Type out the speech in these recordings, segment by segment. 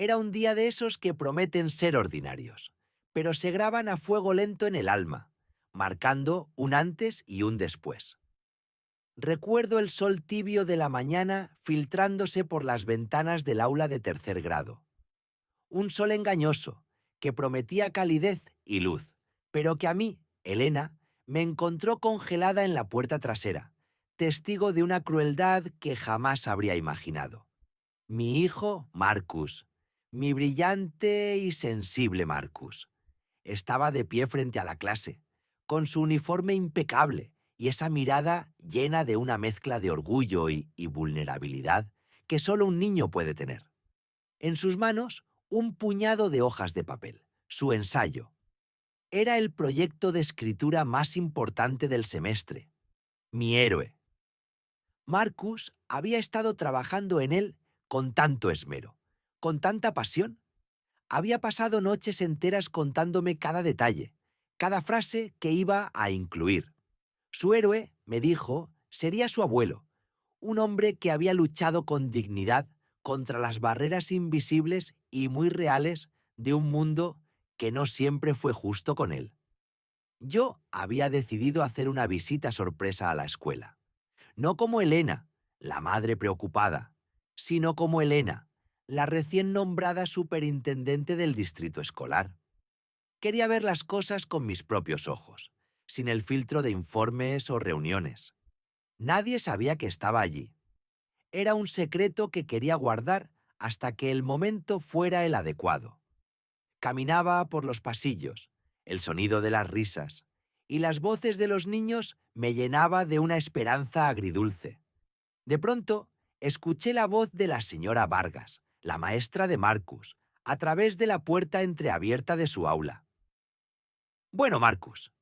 Era un día de esos que prometen ser ordinarios, pero se graban a fuego lento en el alma, marcando un antes y un después. Recuerdo el sol tibio de la mañana filtrándose por las ventanas del aula de tercer grado. Un sol engañoso, que prometía calidez y luz, pero que a mí, Elena, me encontró congelada en la puerta trasera, testigo de una crueldad que jamás habría imaginado. Mi hijo, Marcus, mi brillante y sensible Marcus, estaba de pie frente a la clase, con su uniforme impecable y esa mirada llena de una mezcla de orgullo y vulnerabilidad que solo un niño puede tener. En sus manos, un puñado de hojas de papel, su ensayo. Era el proyecto de escritura más importante del semestre. Mi héroe. Marcus había estado trabajando en él con tanto esmero, con tanta pasión. Había pasado noches enteras contándome cada detalle, cada frase que iba a incluir. Su héroe, me dijo, sería su abuelo, un hombre que había luchado con dignidad contra las barreras invisibles y muy reales de un mundo que no siempre fue justo con él. Yo había decidido hacer una visita sorpresa a la escuela, no como Elena, la madre preocupada, sino como Elena, la recién nombrada superintendente del distrito escolar. Quería ver las cosas con mis propios ojos, sin el filtro de informes o reuniones. Nadie sabía que estaba allí. Era un secreto que quería guardar hasta que el momento fuera el adecuado. Caminaba por los pasillos, el sonido de las risas y las voces de los niños me llenaba de una esperanza agridulce. De pronto, escuché la voz de la señora Vargas, la maestra de Marcus, a través de la puerta entreabierta de su aula. «Bueno, Marcus»,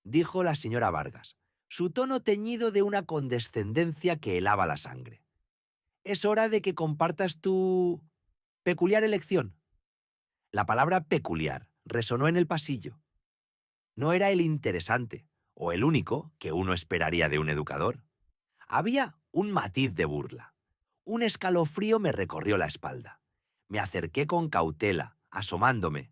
dijo la señora Vargas, su tono teñido de una condescendencia que helaba la sangre. «Es hora de que compartas tu peculiar elección». La palabra peculiar resonó en el pasillo. No era el interesante, o el único que uno esperaría de un educador. Había un matiz de burla. Un escalofrío me recorrió la espalda. Me acerqué con cautela, asomándome.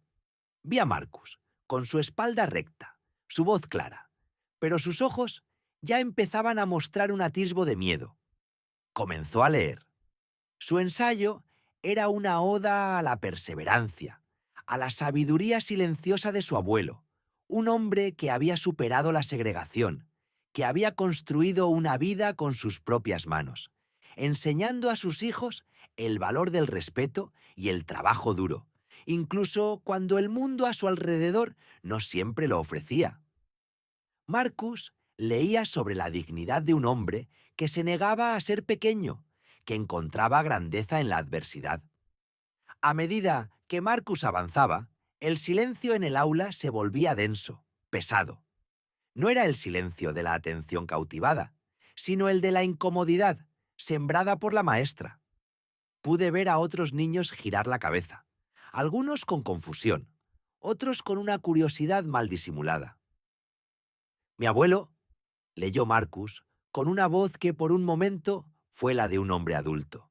Vi a Marcus, con su espalda recta, su voz clara, pero sus ojos ya empezaban a mostrar un atisbo de miedo. Comenzó a leer. Su ensayo era una oda a la perseverancia, a la sabiduría silenciosa de su abuelo, un hombre que había superado la segregación, que había construido una vida con sus propias manos, enseñando a sus hijos el valor del respeto y el trabajo duro, incluso cuando el mundo a su alrededor no siempre lo ofrecía. Marcus leía sobre la dignidad de un hombre que se negaba a ser pequeño, que encontraba grandeza en la adversidad. A medida que Marcus avanzaba, el silencio en el aula se volvía denso, pesado. No era el silencio de la atención cautivada, sino el de la incomodidad, sembrada por la maestra. Pude ver a otros niños girar la cabeza, algunos con confusión, otros con una curiosidad mal disimulada. Mi abuelo, leyó Marcus, con una voz que por un momento fue la de un hombre adulto.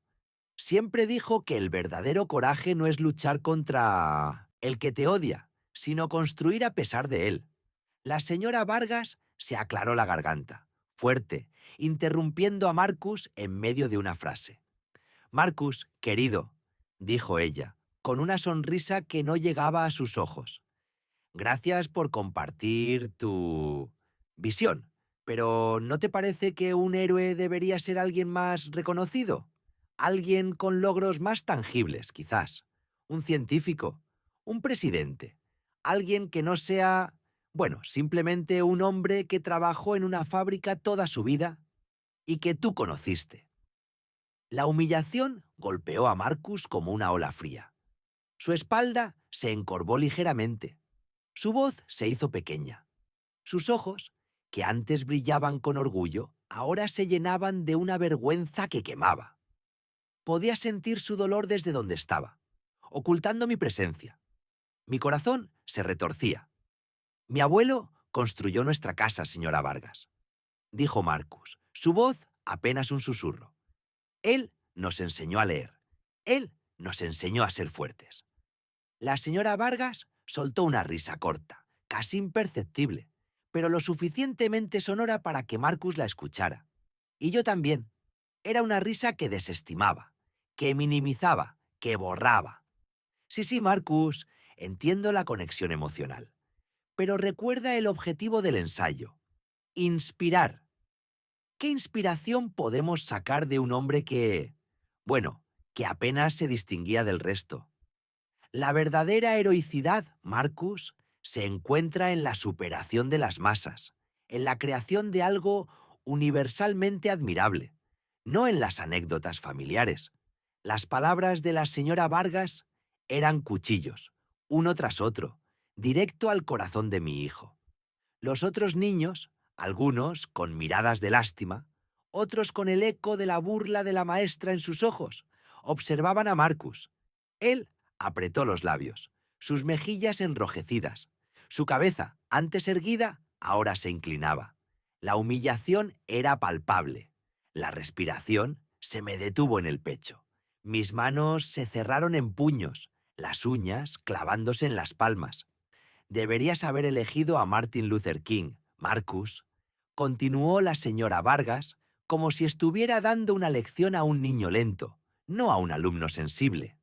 Siempre dijo que el verdadero coraje no es luchar contra el que te odia, sino construir a pesar de él. La señora Vargas se aclaró la garganta, fuerte, interrumpiendo a Marcus en medio de una frase. «Marcus, querido», dijo ella, con una sonrisa que no llegaba a sus ojos. «Gracias por compartir tu visión, pero ¿no te parece que un héroe debería ser alguien más reconocido? Alguien con logros más tangibles, quizás. Un científico, un presidente, alguien que no sea, bueno, simplemente un hombre que trabajó en una fábrica toda su vida y que tú conociste». La humillación golpeó a Marcus como una ola fría. Su espalda se encorvó ligeramente. Su voz se hizo pequeña. Sus ojos, que antes brillaban con orgullo, ahora se llenaban de una vergüenza que quemaba. Podía sentir su dolor desde donde estaba, ocultando mi presencia. Mi corazón se retorcía. «Mi abuelo construyó nuestra casa, señora Vargas», dijo Marcus, su voz apenas un susurro. «Él nos enseñó a leer. Él nos enseñó a ser fuertes. La señora Vargas soltó una risa corta, casi imperceptible, pero lo suficientemente sonora para que Marcus la escuchara. Y yo también. Era una risa que desestimaba, que minimizaba, que borraba. Sí, sí, Marcus, entiendo la conexión emocional. Pero recuerda el objetivo del ensayo. Inspirar. ¿Qué inspiración podemos sacar de un hombre bueno, que apenas se distinguía del resto? La verdadera heroicidad, Marcus, se encuentra en la superación de las masas, en la creación de algo universalmente admirable, no en las anécdotas familiares. Las palabras de la señora Vargas eran cuchillos, uno tras otro, directo al corazón de mi hijo. Los otros niños, algunos con miradas de lástima, otros con el eco de la burla de la maestra en sus ojos, observaban a Marcus. Él apretó los labios, sus mejillas enrojecidas. Su cabeza, antes erguida, ahora se inclinaba. La humillación era palpable. La respiración se me detuvo en el pecho. Mis manos se cerraron en puños, las uñas clavándose en las palmas. Deberías haber elegido a Martin Luther King, Marcus. Continuó la señora Vargas, como si estuviera dando una lección a un niño lento, no a un alumno sensible.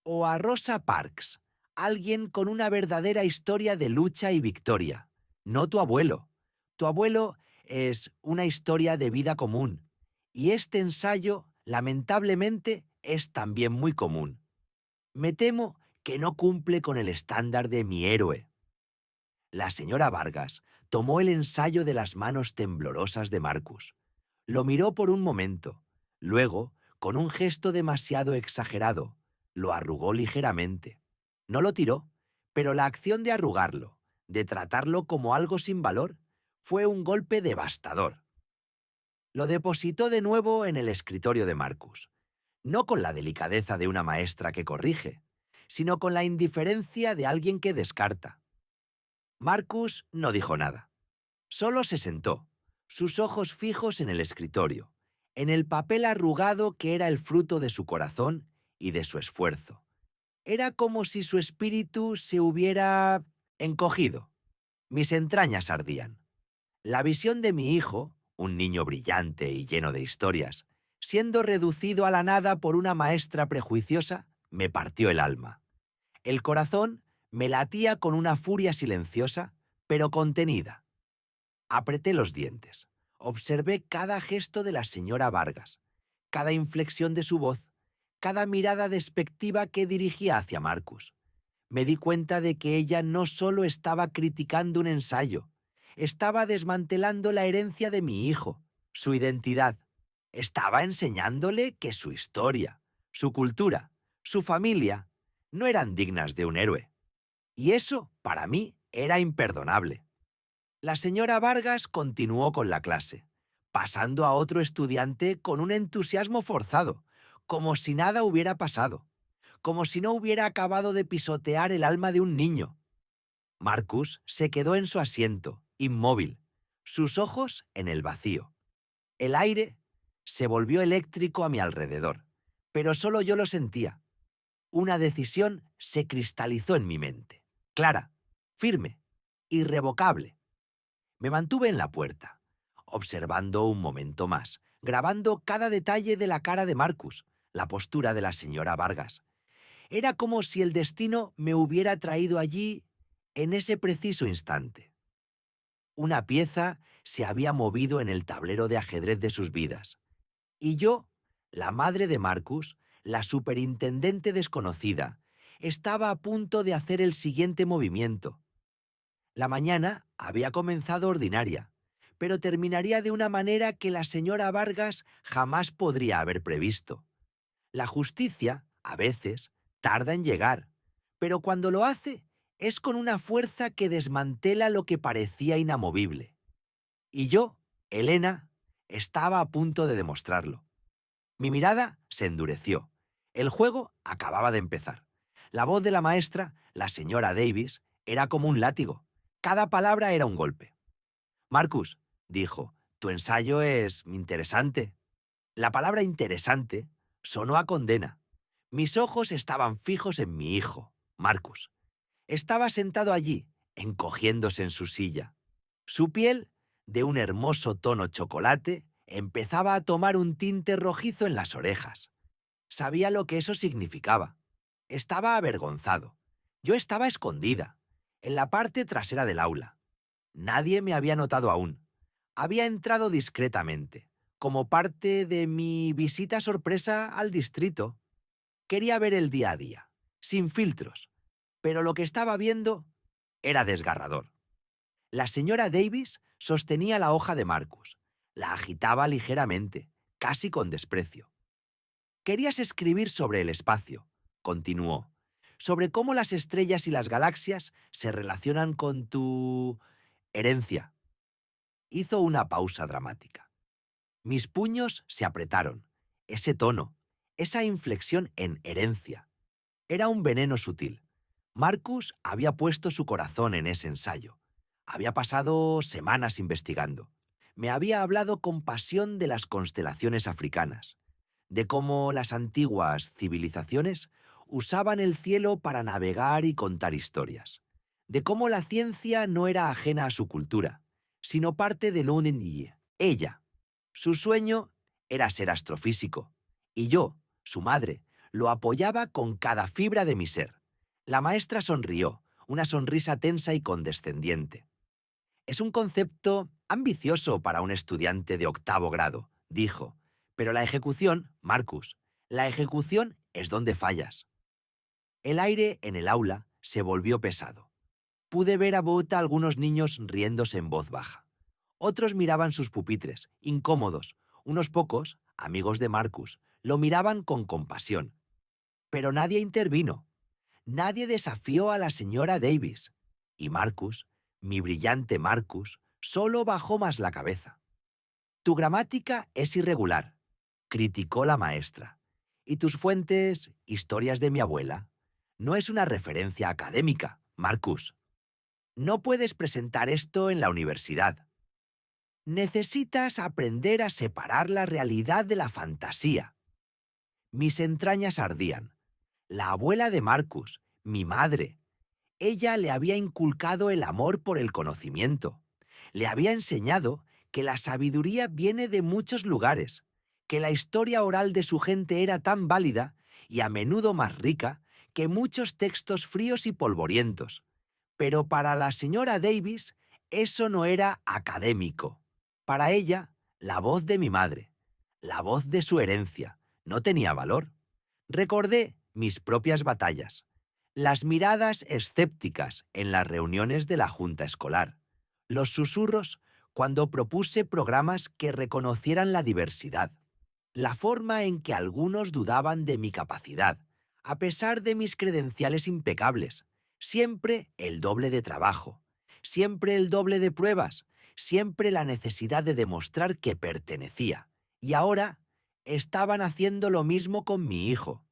O a Rosa Parks, alguien con una verdadera historia de lucha y victoria. No tu abuelo. Tu abuelo es una historia de vida común. Y este ensayo, lamentablemente, es también muy común. Me temo que no cumple con el estándar de mi héroe. La señora Vargas tomó el ensayo de las manos temblorosas de Marcus. Lo miró por un momento. Luego, con un gesto demasiado exagerado, lo arrugó ligeramente. No lo tiró, pero la acción de arrugarlo, de tratarlo como algo sin valor, fue un golpe devastador. Lo depositó de nuevo en el escritorio de Marcus, no con la delicadeza de una maestra que corrige, sino con la indiferencia de alguien que descarta. Marcus no dijo nada. Solo se sentó, sus ojos fijos en el escritorio, en el papel arrugado que era el fruto de su corazón y de su esfuerzo. Era como si su espíritu se hubiera encogido. Mis entrañas ardían. La visión de mi hijo, un niño brillante y lleno de historias, siendo reducido a la nada por una maestra prejuiciosa, me partió el alma. El corazón me latía con una furia silenciosa, pero contenida. Apreté los dientes. Observé cada gesto de la señora Vargas, cada inflexión de su voz, cada mirada despectiva que dirigía hacia Marcus. Me di cuenta de que ella no solo estaba criticando un ensayo, estaba desmantelando la herencia de mi hijo, su identidad. Estaba enseñándole que su historia, su cultura, su familia no eran dignas de un héroe. Y eso, para mí, era imperdonable. La señora Vargas continuó con la clase, pasando a otro estudiante con un entusiasmo forzado, como si nada hubiera pasado, como si no hubiera acabado de pisotear el alma de un niño. Marcus se quedó en su asiento, inmóvil, sus ojos en el vacío. El aire se volvió eléctrico a mi alrededor, pero solo yo lo sentía. Una decisión se cristalizó en mi mente, clara, firme, irrevocable. Me mantuve en la puerta, observando un momento más, grabando cada detalle de la cara de Marcus, la postura de la señora Vargas. Era como si el destino me hubiera traído allí en ese preciso instante. Una pieza se había movido en el tablero de ajedrez de sus vidas. Y yo, la madre de Marcus, la superintendente desconocida, estaba a punto de hacer el siguiente movimiento. La mañana había comenzado ordinaria, pero terminaría de una manera que la señora Vargas jamás podría haber previsto. La justicia, a veces, tarda en llegar, pero cuando lo hace, es con una fuerza que desmantela lo que parecía inamovible. Y yo, Elena, estaba a punto de demostrarlo. Mi mirada se endureció. El juego acababa de empezar. La voz de la maestra, la señora Davis, era como un látigo. Cada palabra era un golpe. Marcus, dijo, tu ensayo es interesante. La palabra interesante sonó a condena. Mis ojos estaban fijos en mi hijo, Marcus. Estaba sentado allí, encogiéndose en su silla. Su piel, de un hermoso tono chocolate, empezaba a tomar un tinte rojizo en las orejas. Sabía lo que eso significaba. Estaba avergonzado. Yo estaba escondida, en la parte trasera del aula. Nadie me había notado aún. Había entrado discretamente, como parte de mi visita sorpresa al distrito. Quería ver el día a día, sin filtros, pero lo que estaba viendo era desgarrador. La señora Davis sostenía la hoja de Marcus. La agitaba ligeramente, casi con desprecio. Querías escribir sobre el espacio, continuó, sobre cómo las estrellas y las galaxias se relacionan con tu herencia. Hizo una pausa dramática. Mis puños se apretaron. Ese tono, esa inflexión en herencia, era un veneno sutil. Marcus había puesto su corazón en ese ensayo. Había pasado semanas investigando. Me había hablado con pasión de las constelaciones africanas, de cómo las antiguas civilizaciones usaban el cielo para navegar y contar historias, de cómo la ciencia no era ajena a su cultura, sino parte de l'Unenyi. Ella, su sueño era ser astrofísico, y yo, su madre, lo apoyaba con cada fibra de mi ser. La maestra sonrió, una sonrisa tensa y condescendiente. Es un concepto ambicioso para un estudiante de octavo grado, dijo, pero la ejecución, Marcus, la ejecución es donde fallas. El aire en el aula se volvió pesado. Pude ver a algunos niños riéndose en voz baja. Otros miraban sus pupitres, incómodos. Unos pocos, amigos de Marcus, lo miraban con compasión. Pero nadie intervino. Nadie desafió a la señora Davis. Y Marcus, mi brillante Marcus, solo bajó más la cabeza. Tu gramática es irregular, criticó la maestra. Y tus fuentes, historias de mi abuela, no es una referencia académica, Marcus. No puedes presentar esto en la universidad. Necesitas aprender a separar la realidad de la fantasía. Mis entrañas ardían. La abuela de Marcus, mi madre, ella le había inculcado el amor por el conocimiento. Le había enseñado que la sabiduría viene de muchos lugares, que la historia oral de su gente era tan válida y a menudo más rica que muchos textos fríos y polvorientos. Pero para la señora Davis eso no era académico. Para ella, la voz de mi madre, la voz de su herencia, no tenía valor. Recordé mis propias batallas, las miradas escépticas en las reuniones de la junta escolar, los susurros cuando propuse programas que reconocieran la diversidad, la forma en que algunos dudaban de mi capacidad, a pesar de mis credenciales impecables, siempre el doble de trabajo, siempre el doble de pruebas, siempre la necesidad de demostrar que pertenecía. Y ahora estaban haciendo lo mismo con mi hijo,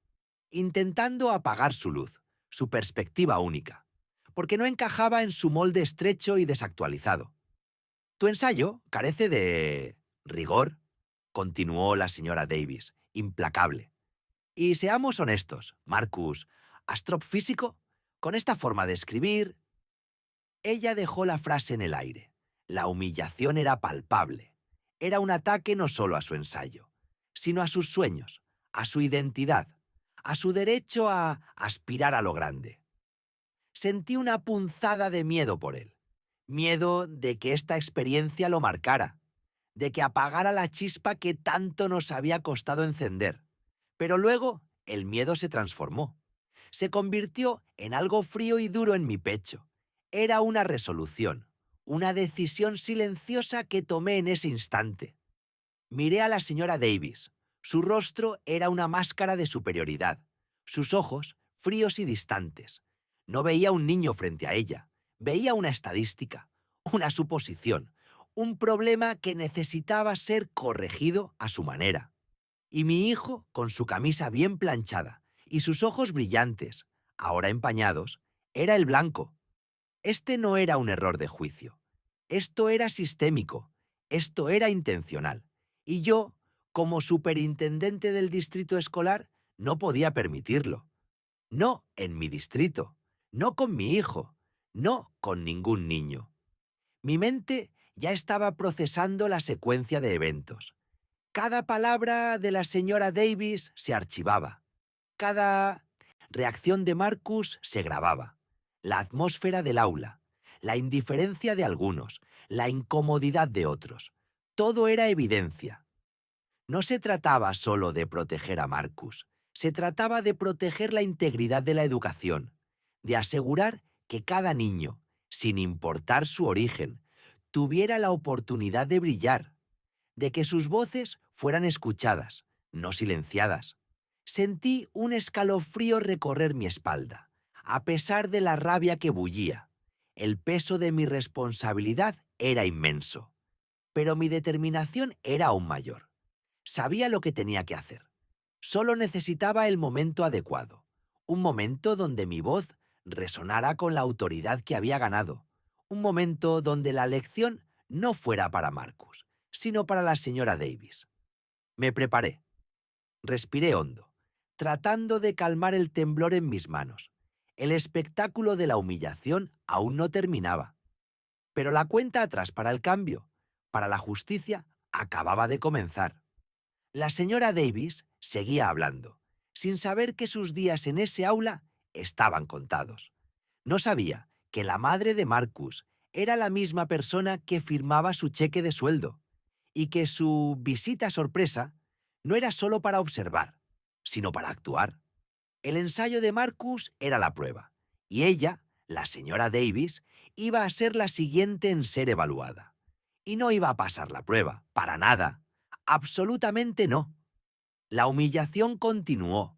intentando apagar su luz, su perspectiva única, porque no encajaba en su molde estrecho y desactualizado. Tu ensayo carece de rigor, continuó la señora Davis, implacable. Y seamos honestos, Marcus, astrofísico, con esta forma de escribir. Ella dejó la frase en el aire. La humillación era palpable. Era un ataque no solo a su ensayo, sino a sus sueños, a su identidad, a su derecho a aspirar a lo grande. Sentí una punzada de miedo por él. Miedo de que esta experiencia lo marcara, de que apagara la chispa que tanto nos había costado encender. Pero luego el miedo se transformó. Se convirtió en algo frío y duro en mi pecho. Era una resolución, una decisión silenciosa que tomé en ese instante. Miré a la señora Davis. Su rostro era una máscara de superioridad, sus ojos fríos y distantes. No veía un niño frente a ella, veía una estadística, una suposición, un problema que necesitaba ser corregido a su manera. Y mi hijo, con su camisa bien planchada y sus ojos brillantes, ahora empañados, era el blanco. Este no era un error de juicio. Esto era sistémico. Esto era intencional. Y yo, como superintendente del distrito escolar, No podía permitirlo. No en mi distrito. No con mi hijo. No con ningún niño. Mi mente ya estaba procesando la secuencia de eventos. Cada palabra de la señora Davis se archivaba. Cada reacción de Marcus se grababa. La atmósfera del aula, la indiferencia de algunos, la incomodidad de otros. Todo era evidencia. No se trataba solo de proteger a Marcus, se trataba de proteger la integridad de la educación, de asegurar que cada niño, sin importar su origen, tuviera la oportunidad de brillar, de que sus voces fueran escuchadas, no silenciadas. Sentí un escalofrío recorrer mi espalda, a pesar de la rabia que bullía. El peso de mi responsabilidad era inmenso, pero mi determinación era aún mayor. Sabía lo que tenía que hacer. Solo necesitaba el momento adecuado, un momento donde mi voz resonara con la autoridad que había ganado, un momento donde la lección no fuera para Marcus, sino para la señora Davis. Me preparé. Respiré hondo, tratando de calmar el temblor en mis manos. El espectáculo de la humillación aún no terminaba. Pero la cuenta atrás para el cambio, para la justicia, acababa de comenzar. La señora Davis seguía hablando, sin saber que sus días en ese aula estaban contados. No sabía que la madre de Marcus era la misma persona que firmaba su cheque de sueldo, y que su visita sorpresa no era solo para observar, sino para actuar. El ensayo de Marcus era la prueba, y ella, la señora Davis, iba a ser la siguiente en ser evaluada. Y no iba a pasar la prueba, para nada. Absolutamente no. La humillación continuó,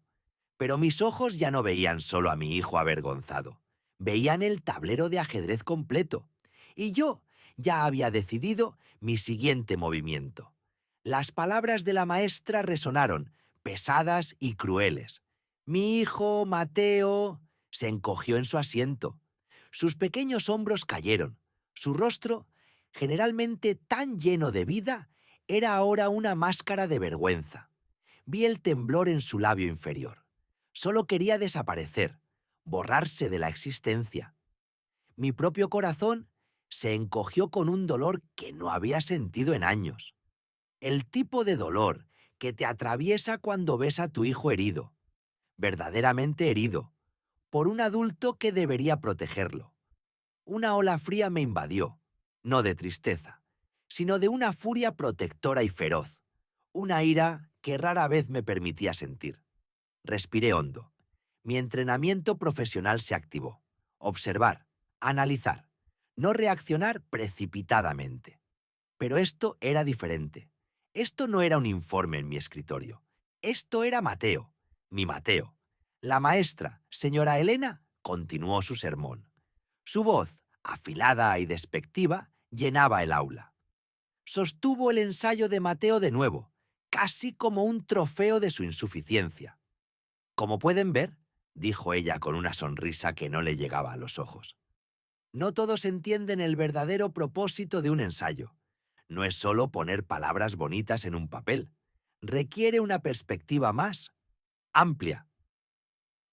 pero mis ojos ya no veían solo a mi hijo avergonzado, veían el tablero de ajedrez completo, y yo ya había decidido mi siguiente movimiento. Las palabras de la maestra resonaron, pesadas y crueles. Mi hijo, Mateo, se encogió en su asiento. Sus pequeños hombros cayeron. Su rostro, generalmente tan lleno de vida, era ahora una máscara de vergüenza. Vi el temblor en su labio inferior. Solo quería desaparecer, borrarse de la existencia. Mi propio corazón se encogió con un dolor que no había sentido en años. El tipo de dolor que te atraviesa cuando ves a tu hijo herido, verdaderamente herido, por un adulto que debería protegerlo. Una ola fría me invadió, no de tristeza, sino de una furia protectora y feroz, una ira que rara vez me permitía sentir. Respiré hondo. Mi entrenamiento profesional se activó. Observar, analizar, no reaccionar precipitadamente. Pero esto era diferente. Esto no era un informe en mi escritorio. Esto era Mateo, mi Mateo. La maestra, señora Elena, continuó su sermón. Su voz, afilada y despectiva, llenaba el aula. Sostuvo el ensayo de Mateo de nuevo, casi como un trofeo de su insuficiencia. Como pueden ver, dijo ella con una sonrisa que no le llegaba a los ojos, no todos entienden el verdadero propósito de un ensayo. No es solo poner palabras bonitas en un papel. Requiere una perspectiva más amplia.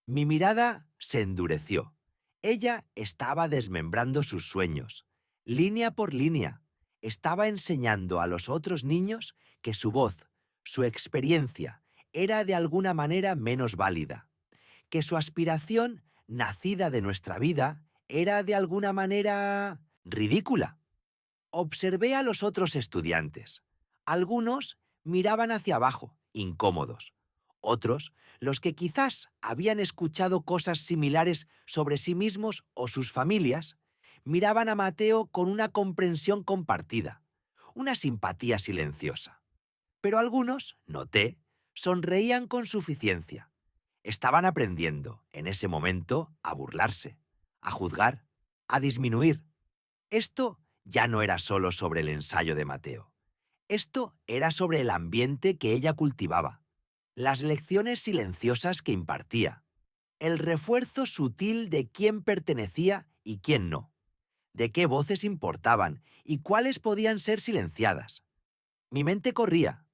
Mi mirada se endureció. Ella estaba desmembrando sus sueños, línea por línea. Estaba enseñando a los otros niños que su voz, su experiencia, era de alguna manera menos válida, que su aspiración, nacida de nuestra vida, era de alguna manera ridícula. Observé a los otros estudiantes. Algunos miraban hacia abajo, incómodos. Otros, los que quizás habían escuchado cosas similares sobre sí mismos o sus familias, miraban a Mateo con una comprensión compartida, una simpatía silenciosa. Pero algunos, noté, sonreían con suficiencia. Estaban aprendiendo, en ese momento, a burlarse, a juzgar, a disminuir. Esto ya no era solo sobre el ensayo de Mateo. Esto era sobre el ambiente que ella cultivaba, las lecciones silenciosas que impartía, el refuerzo sutil de quién pertenecía y quién no, de qué voces importaban y cuáles podían ser silenciadas. Mi mente corría.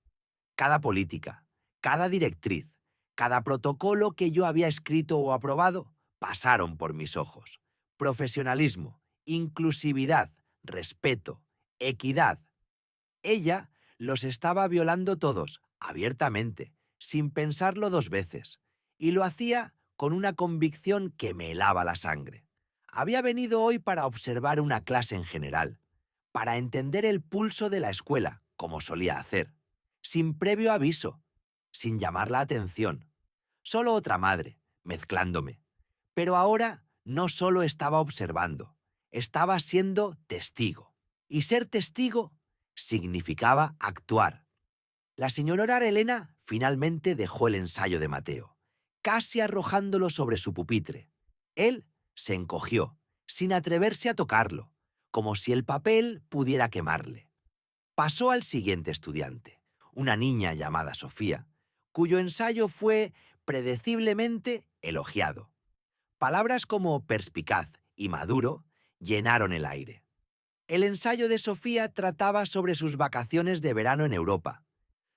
Cada política, cada directriz, Cada protocolo que yo había escrito o aprobado pasaron por mis ojos. Profesionalismo, inclusividad, respeto, equidad. Ella los estaba violando todos, abiertamente, sin pensarlo dos veces, y lo hacía con una convicción que me helaba la sangre. Había venido hoy para observar una clase en general, para entender el pulso de la escuela, como solía hacer, sin previo aviso, sin llamar la atención. Solo otra madre, mezclándome. Pero ahora no solo estaba observando, estaba siendo testigo. Y ser testigo significaba actuar. La señora Elena finalmente dejó el ensayo de Mateo, casi arrojándolo sobre su pupitre. Él se encogió, sin atreverse a tocarlo, como si el papel pudiera quemarle. Pasó al siguiente estudiante, una niña llamada Sofía, cuyo ensayo fue predeciblemente elogiado. Palabras como perspicaz y maduro llenaron el aire. El ensayo de Sofía trataba sobre sus vacaciones de verano en Europa,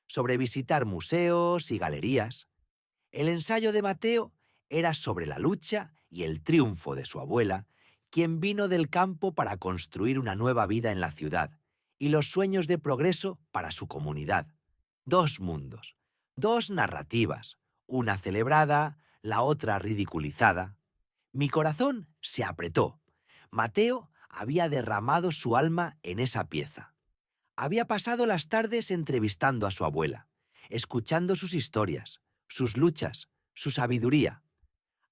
sobre visitar museos y galerías. El ensayo de Mateo era sobre la lucha y el triunfo de su abuela, quien vino del campo para construir una nueva vida en la ciudad, y los sueños de progreso para su comunidad. Dos mundos, dos narrativas, una celebrada, la otra ridiculizada. Mi corazón se apretó. Mateo había derramado su alma en esa pieza. Había pasado las tardes entrevistando a su abuela, escuchando sus historias, sus luchas, su sabiduría.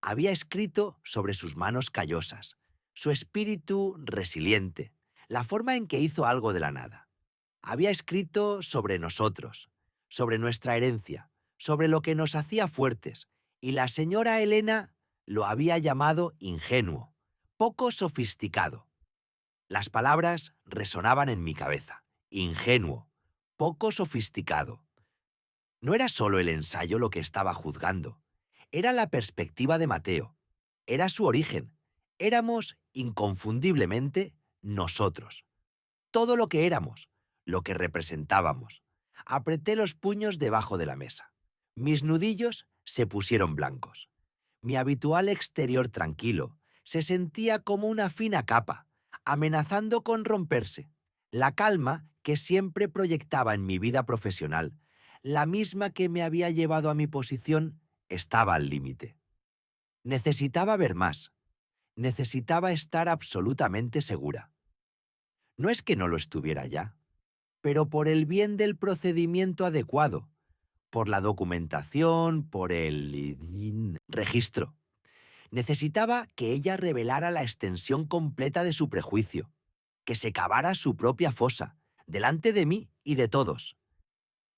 Había escrito sobre sus manos callosas, su espíritu resiliente, la forma en que hizo algo de la nada. Había escrito sobre nosotros, sobre nuestra herencia, sobre lo que nos hacía fuertes, y la señora Elena lo había llamado ingenuo, poco sofisticado. Las palabras resonaban en mi cabeza. Ingenuo, poco sofisticado. No era solo el ensayo lo que estaba juzgando. Era la perspectiva de Mateo. Era su origen. Éramos, inconfundiblemente, nosotros. Todo lo que éramos, lo que representábamos. Apreté los puños debajo de la mesa. Mis nudillos se pusieron blancos. Mi habitual exterior tranquilo se sentía como una fina capa, amenazando con romperse. La calma que siempre proyectaba en mi vida profesional, la misma que me había llevado a mi posición, estaba al límite. Necesitaba ver más. Necesitaba estar absolutamente segura. No es que no lo estuviera ya, pero por el bien del procedimiento adecuado, por la documentación, por el registro. Necesitaba que ella revelara la extensión completa de su prejuicio, que se cavara su propia fosa, delante de mí y de todos.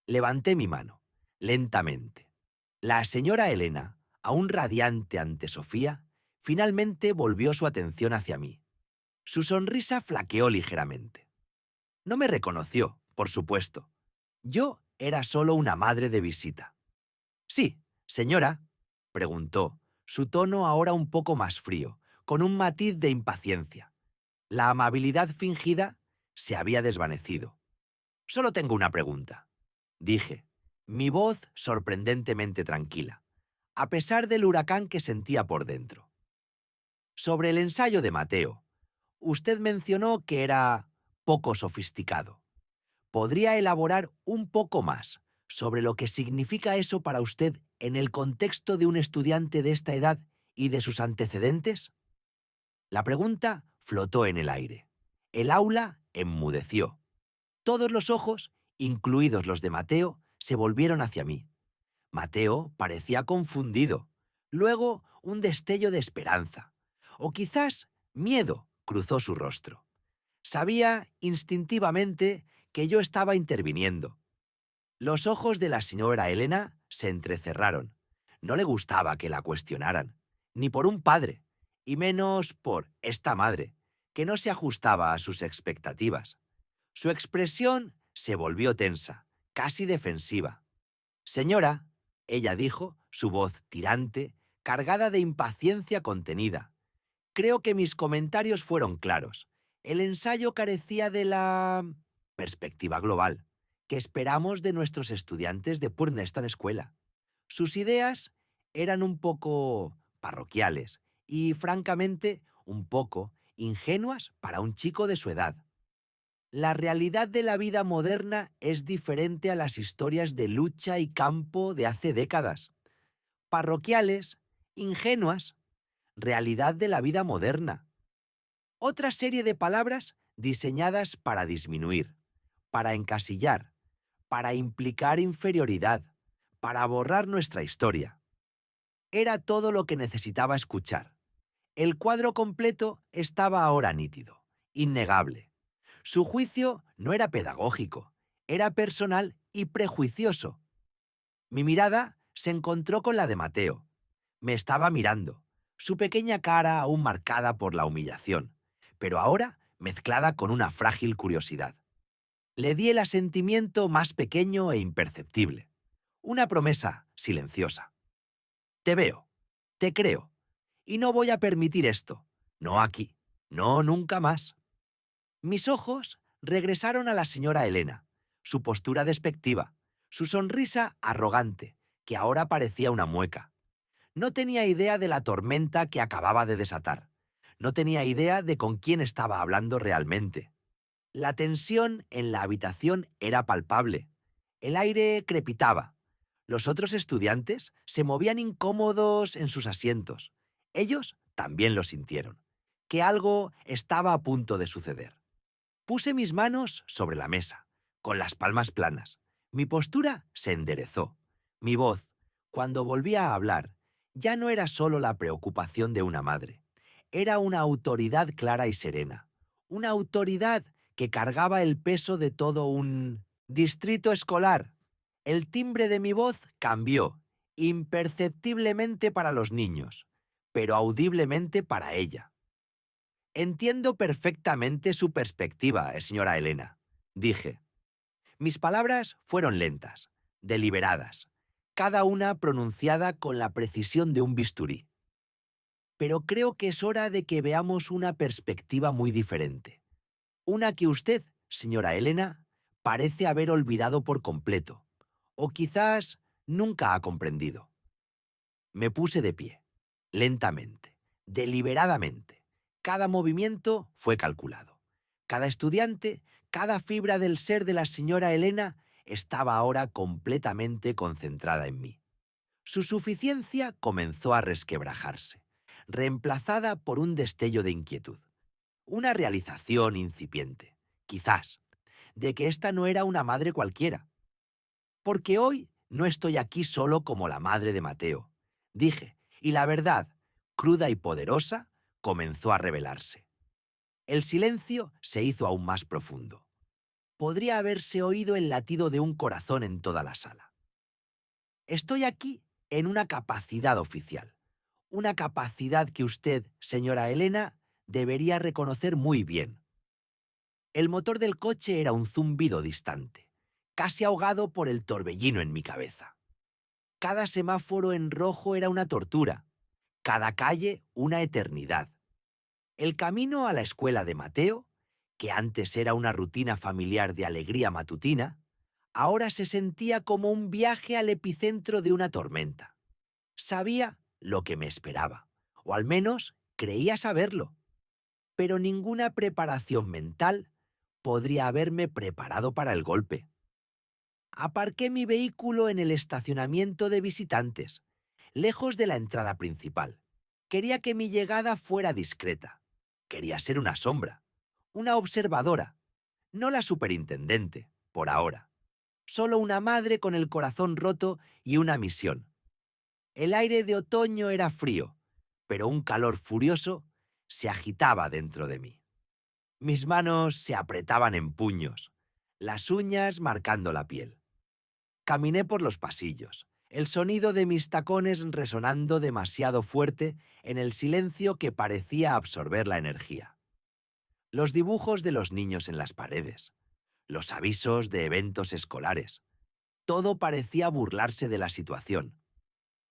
Levanté mi mano, lentamente. La señora Elena, aún radiante ante Sofía, finalmente volvió su atención hacia mí. Su sonrisa flaqueó ligeramente. No me reconoció, por supuesto. Yo era solo una madre de visita. Sí, señora, preguntó, su tono ahora un poco más frío, con un matiz de impaciencia. La amabilidad fingida se había desvanecido. Solo tengo una pregunta, dije, mi voz sorprendentemente tranquila, a pesar del huracán que sentía por dentro. Sobre el ensayo de Mateo, usted mencionó que era poco sofisticado. ¿Podría elaborar un poco más sobre lo que significa eso para usted en el contexto de un estudiante de esta edad y de sus antecedentes? La pregunta flotó en el aire. El aula enmudeció. Todos los ojos, incluidos los de Mateo, se volvieron hacia mí. Mateo parecía confundido. Luego un destello de esperanza. O quizás miedo cruzó su rostro. Sabía instintivamente que yo estaba interviniendo. Los ojos de la señora Elena se entrecerraron. No le gustaba que la cuestionaran, ni por un padre, y menos por esta madre, que no se ajustaba a sus expectativas. Su expresión se volvió tensa, casi defensiva. Señora, ella dijo, su voz tirante, cargada de impaciencia contenida. Creo que mis comentarios fueron claros. El ensayo carecía de la perspectiva global que esperamos de nuestros estudiantes de Purnestan Escuela. Sus ideas eran un poco parroquiales y, francamente, un poco ingenuas para un chico de su edad. La realidad de la vida moderna es diferente a las historias de lucha y campo de hace décadas. Parroquiales, ingenuas, realidad de la vida moderna. Otra serie de palabras diseñadas para disminuir, para encasillar, para implicar inferioridad, para borrar nuestra historia. Era todo lo que necesitaba escuchar. El cuadro completo estaba ahora nítido, innegable. Su juicio no era pedagógico, era personal y prejuicioso. Mi mirada se encontró con la de Mateo. Me estaba mirando, su pequeña cara aún marcada por la humillación, pero ahora mezclada con una frágil curiosidad. Le di el asentimiento más pequeño e imperceptible, una promesa silenciosa. Te veo, te creo, y no voy a permitir esto, no aquí, no nunca más. Mis ojos regresaron a la señora Elena, su postura despectiva, su sonrisa arrogante, que ahora parecía una mueca. No tenía idea de la tormenta que acababa de desatar. No tenía idea de con quién estaba hablando realmente. La tensión en la habitación era palpable. El aire crepitaba. Los otros estudiantes se movían incómodos en sus asientos. Ellos también lo sintieron, que algo estaba a punto de suceder. Puse mis manos sobre la mesa, con las palmas planas. Mi postura se enderezó. Mi voz, cuando volvía a hablar, ya no era solo la preocupación de una madre. Era una autoridad clara y serena. Una autoridad que cargaba el peso de todo un distrito escolar. El timbre de mi voz cambió, imperceptiblemente para los niños, pero audiblemente para ella. Entiendo perfectamente su perspectiva, señora Elena, dije. Mis palabras fueron lentas, deliberadas, cada una pronunciada con la precisión de un bisturí. Pero creo que es hora de que veamos una perspectiva muy diferente. Una que usted, señora Elena, parece haber olvidado por completo, o quizás nunca ha comprendido. Me puse de pie, lentamente, deliberadamente. Cada movimiento fue calculado. Cada estudiante, cada fibra del ser de la señora Elena estaba ahora completamente concentrada en mí. Su suficiencia comenzó a resquebrajarse, reemplazada por un destello de inquietud. Una realización incipiente, quizás, de que esta no era una madre cualquiera. Porque hoy no estoy aquí solo como la madre de Mateo, dije, y la verdad, cruda y poderosa, comenzó a revelarse. El silencio se hizo aún más profundo. Podría haberse oído el latido de un corazón en toda la sala. Estoy aquí en una capacidad oficial, una capacidad que usted, señora Elena, debería reconocer muy bien. El motor del coche era un zumbido distante, casi ahogado por el torbellino en mi cabeza. Cada semáforo en rojo era una tortura, cada calle una eternidad. El camino a la escuela de Mateo, que antes era una rutina familiar de alegría matutina, ahora se sentía como un viaje al epicentro de una tormenta. Sabía lo que me esperaba, o al menos creía saberlo, pero ninguna preparación mental podría haberme preparado para el golpe. Aparqué mi vehículo en el estacionamiento de visitantes, lejos de la entrada principal. Quería que mi llegada fuera discreta. Quería ser una sombra, una observadora, no la superintendente, por ahora. Solo una madre con el corazón roto y una misión. El aire de otoño era frío, pero un calor furioso se agitaba dentro de mí. Mis manos se apretaban en puños, las uñas marcando la piel. Caminé por los pasillos, el sonido de mis tacones resonando demasiado fuerte en el silencio que parecía absorber la energía. Los dibujos de los niños en las paredes, los avisos de eventos escolares, todo parecía burlarse de la situación.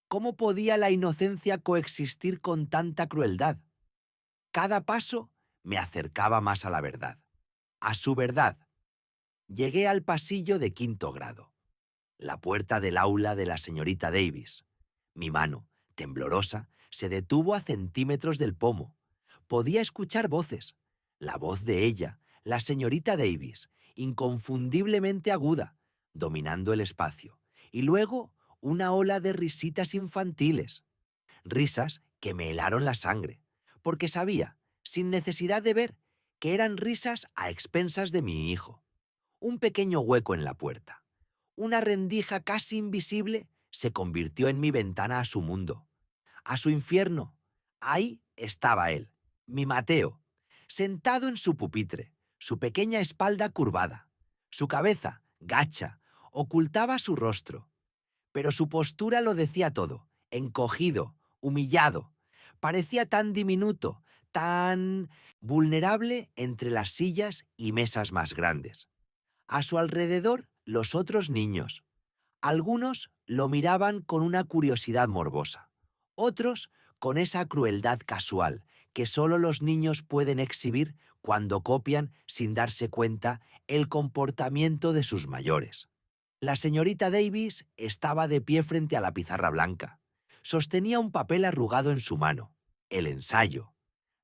¿Cómo podía la inocencia coexistir con tanta crueldad? Cada paso me acercaba más a la verdad, a su verdad. Llegué al pasillo de quinto grado. la puerta del aula de la señorita Davis. Mi mano, temblorosa, se detuvo a centímetros del pomo. Podía escuchar voces. La voz de ella, la señorita Davis, inconfundiblemente aguda, dominando el espacio. Y luego una ola de risitas infantiles. Risas que me helaron la sangre, porque sabía, sin necesidad de ver, que eran risas a expensas de mi hijo. Un pequeño hueco en la puerta. Una rendija casi invisible se convirtió en mi ventana a su mundo, a su infierno. Ahí estaba él, mi Mateo, sentado en su pupitre, su pequeña espalda curvada. Su cabeza, gacha, ocultaba su rostro, pero su postura lo decía todo, encogido, humillado. Parecía tan diminuto, tan vulnerable entre las sillas y mesas más grandes. A su alrededor, los otros niños. Algunos lo miraban con una curiosidad morbosa, otros con esa crueldad casual que solo los niños pueden exhibir cuando copian sin darse cuenta el comportamiento de sus mayores. La señorita Davis estaba de pie frente a la pizarra blanca. Sostenía un papel arrugado en su mano, el ensayo,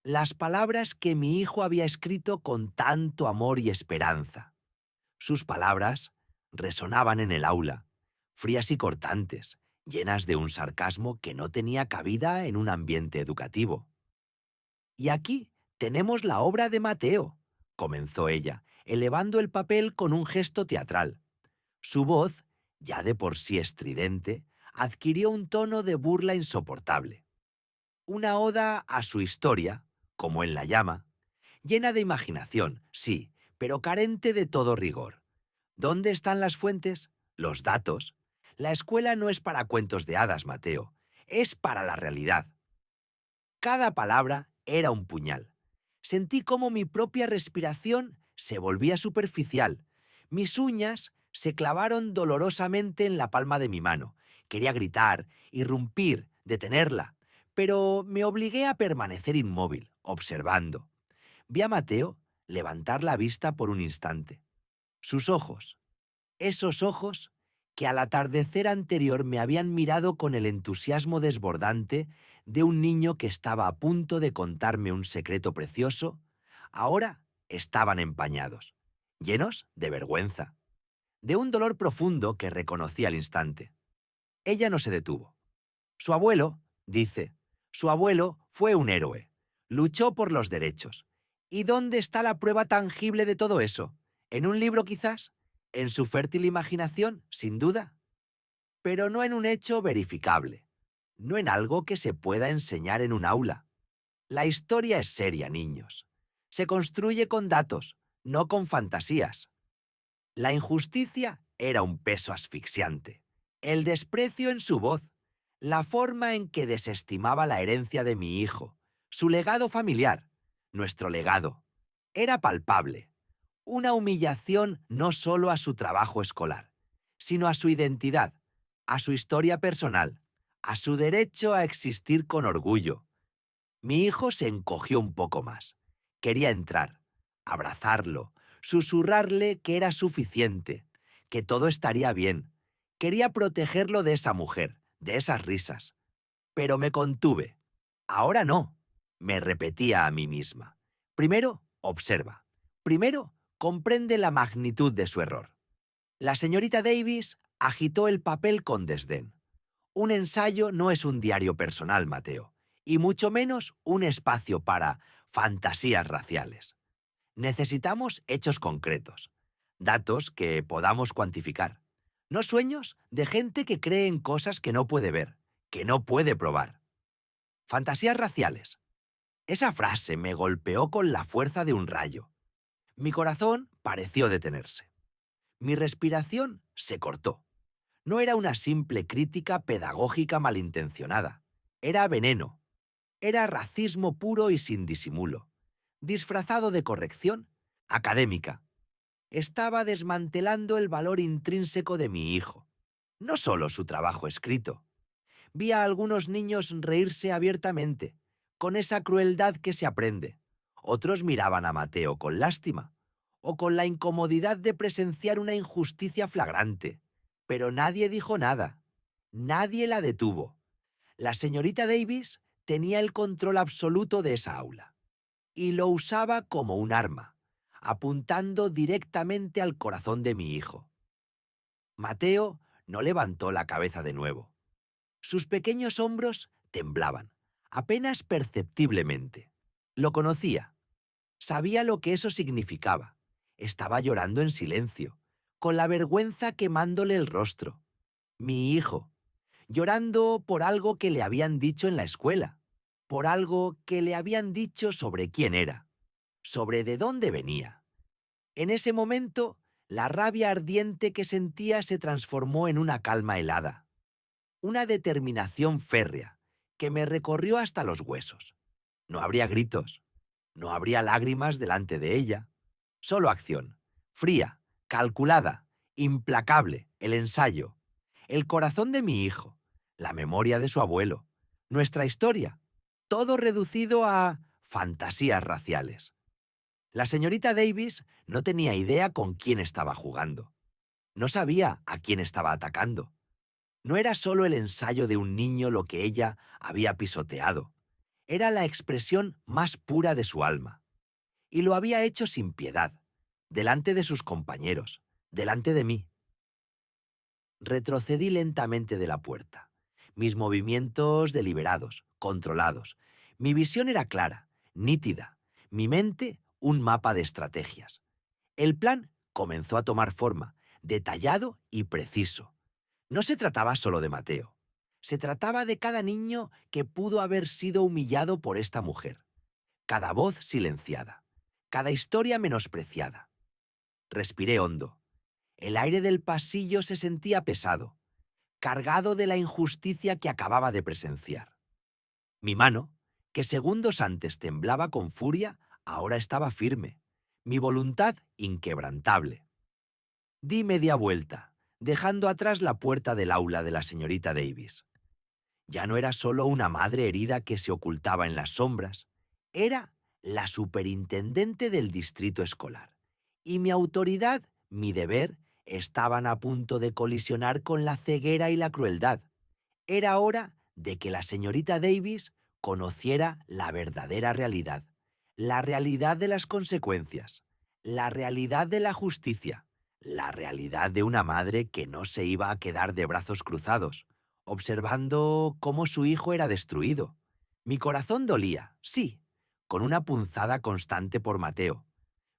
las palabras que mi hijo había escrito con tanto amor y esperanza. Sus palabras resonaban en el aula, frías y cortantes, llenas de un sarcasmo que no tenía cabida en un ambiente educativo. Y aquí tenemos la obra de Mateo, comenzó ella, elevando el papel con un gesto teatral. Su voz, ya de por sí estridente, adquirió un tono de burla insoportable. Una oda a su historia, como él la llama, llena de imaginación, sí, pero carente de todo rigor. ¿Dónde están las fuentes? Los datos. La escuela no es para cuentos de hadas, Mateo. Es para la realidad. Cada palabra era un puñal. Sentí cómo mi propia respiración se volvía superficial. Mis uñas se clavaron dolorosamente en la palma de mi mano. Quería gritar, irrumpir, detenerla, pero me obligué a permanecer inmóvil, observando. Vi a Mateo levantar la vista por un instante. Sus ojos, esos ojos que al atardecer anterior me habían mirado con el entusiasmo desbordante de un niño que estaba a punto de contarme un secreto precioso, ahora estaban empañados, llenos de vergüenza, de un dolor profundo que reconocí al instante. Ella no se detuvo. Su abuelo, dice, su abuelo fue un héroe, luchó por los derechos. ¿Y dónde está la prueba tangible de todo eso? ¿En un libro quizás? ¿En su fértil imaginación, sin duda? Pero no en un hecho verificable, no en algo que se pueda enseñar en un aula. La historia es seria, niños. Se construye con datos, no con fantasías. La injusticia era un peso asfixiante. El desprecio en su voz, la forma en que desestimaba la herencia de mi hijo, su legado familiar, nuestro legado, era palpable. Una humillación no solo a su trabajo escolar, sino a su identidad, a su historia personal, a su derecho a existir con orgullo. Mi hijo se encogió un poco más. Quería entrar, abrazarlo, susurrarle que era suficiente, que todo estaría bien. Quería protegerlo de esa mujer, de esas risas. Pero me contuve. Ahora no, me repetía a mí misma. Primero, observa. Primero, comprende la magnitud de su error. La señorita Davis agitó el papel con desdén. Un ensayo no es un diario personal, Mateo, y mucho menos un espacio para fantasías raciales. Necesitamos hechos concretos, datos que podamos cuantificar, no sueños de gente que cree en cosas que no puede ver, que no puede probar. Fantasías raciales. Esa frase me golpeó con la fuerza de un rayo. Mi corazón pareció detenerse. Mi respiración se cortó. No era una simple crítica pedagógica malintencionada. Era veneno. Era racismo puro y sin disimulo. Disfrazado de corrección académica. Estaba desmantelando el valor intrínseco de mi hijo. No solo su trabajo escrito. Vi a algunos niños reírse abiertamente, con esa crueldad que se aprende. Otros miraban a Mateo con lástima, o con la incomodidad de presenciar una injusticia flagrante. Pero nadie dijo nada. Nadie la detuvo. La señorita Davis tenía el control absoluto de esa aula y lo usaba como un arma, apuntando directamente al corazón de mi hijo. Mateo no levantó la cabeza de nuevo. Sus pequeños hombros temblaban, apenas perceptiblemente. Lo conocía. Sabía lo que eso significaba. Estaba llorando en silencio, con la vergüenza quemándole el rostro. Mi hijo, llorando por algo que le habían dicho en la escuela, por algo que le habían dicho sobre quién era, sobre de dónde venía. En ese momento, la rabia ardiente que sentía se transformó en una calma helada, una determinación férrea que me recorrió hasta los huesos. No habría gritos, no habría lágrimas delante de ella, solo acción, fría, calculada, implacable, el ensayo, el corazón de mi hijo, la memoria de su abuelo, nuestra historia, todo reducido a fantasías raciales. La señorita Davis no tenía idea con quién estaba jugando. No sabía a quién estaba atacando. No era solo el ensayo de un niño lo que ella había pisoteado. Era la expresión más pura de su alma. Y lo había hecho sin piedad, delante de sus compañeros, delante de mí. Retrocedí lentamente de la puerta. Mis movimientos deliberados, controlados. Mi visión era clara, nítida. Mi mente, un mapa de estrategias. El plan comenzó a tomar forma, detallado y preciso. No se trataba solo de Mateo. Se trataba de cada niño que pudo haber sido humillado por esta mujer. Cada voz silenciada. Cada historia menospreciada. Respiré hondo. El aire del pasillo se sentía pesado, cargado de la injusticia que acababa de presenciar. Mi mano, que segundos antes temblaba con furia, ahora estaba firme. Mi voluntad inquebrantable. Di media vuelta, dejando atrás la puerta del aula de la señorita Davis. Ya no era solo una madre herida que se ocultaba en las sombras, era la superintendente del distrito escolar. Y mi autoridad, mi deber, estaban a punto de colisionar con la ceguera y la crueldad. Era hora de que la señorita Davis conociera la verdadera realidad, la realidad de las consecuencias, la realidad de la justicia, la realidad de una madre que no se iba a quedar de brazos cruzados, observando cómo su hijo era destruido. Mi corazón dolía, sí, con una punzada constante por Mateo,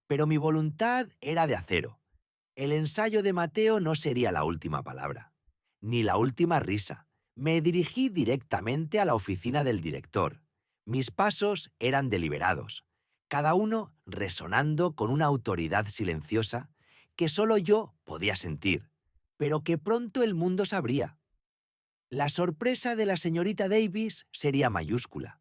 pero mi voluntad era de acero. El ensayo de Mateo no sería la última palabra, ni la última risa. Me dirigí directamente a la oficina del director. Mis pasos eran deliberados, cada uno resonando con una autoridad silenciosa que solo yo podía sentir, pero que pronto el mundo sabría. La sorpresa de la señorita Davis sería mayúscula,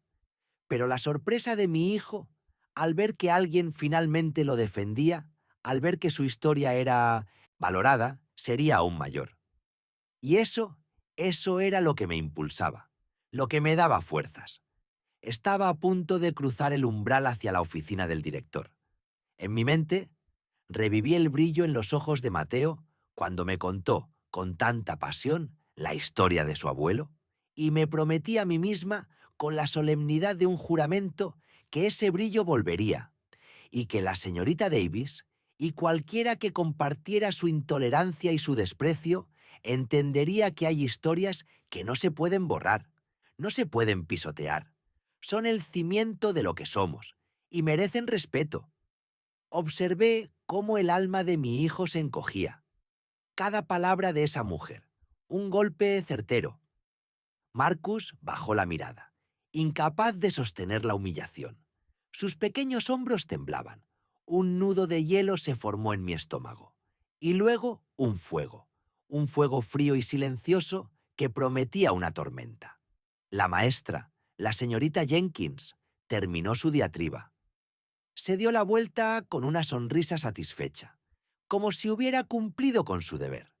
pero la sorpresa de mi hijo, al ver que alguien finalmente lo defendía, al ver que su historia era valorada, sería aún mayor. Y eso era lo que me impulsaba, lo que me daba fuerzas. Estaba a punto de cruzar el umbral hacia la oficina del director. En mi mente, reviví el brillo en los ojos de Mateo cuando me contó, con tanta pasión, la historia de su abuelo, y me prometí a mí misma, con la solemnidad de un juramento, que ese brillo volvería, y que la señorita Davis y cualquiera que compartiera su intolerancia y su desprecio entendería que hay historias que no se pueden borrar, no se pueden pisotear. Son el cimiento de lo que somos y merecen respeto. Observé cómo el alma de mi hijo se encogía. Cada palabra de esa mujer, un golpe certero. Marcus bajó la mirada, incapaz de sostener la humillación. Sus pequeños hombros temblaban. Un nudo de hielo se formó en mi estómago. Y luego un fuego frío y silencioso que prometía una tormenta. La maestra, la señorita Jenkins, terminó su diatriba. Se dio la vuelta con una sonrisa satisfecha, como si hubiera cumplido con su deber.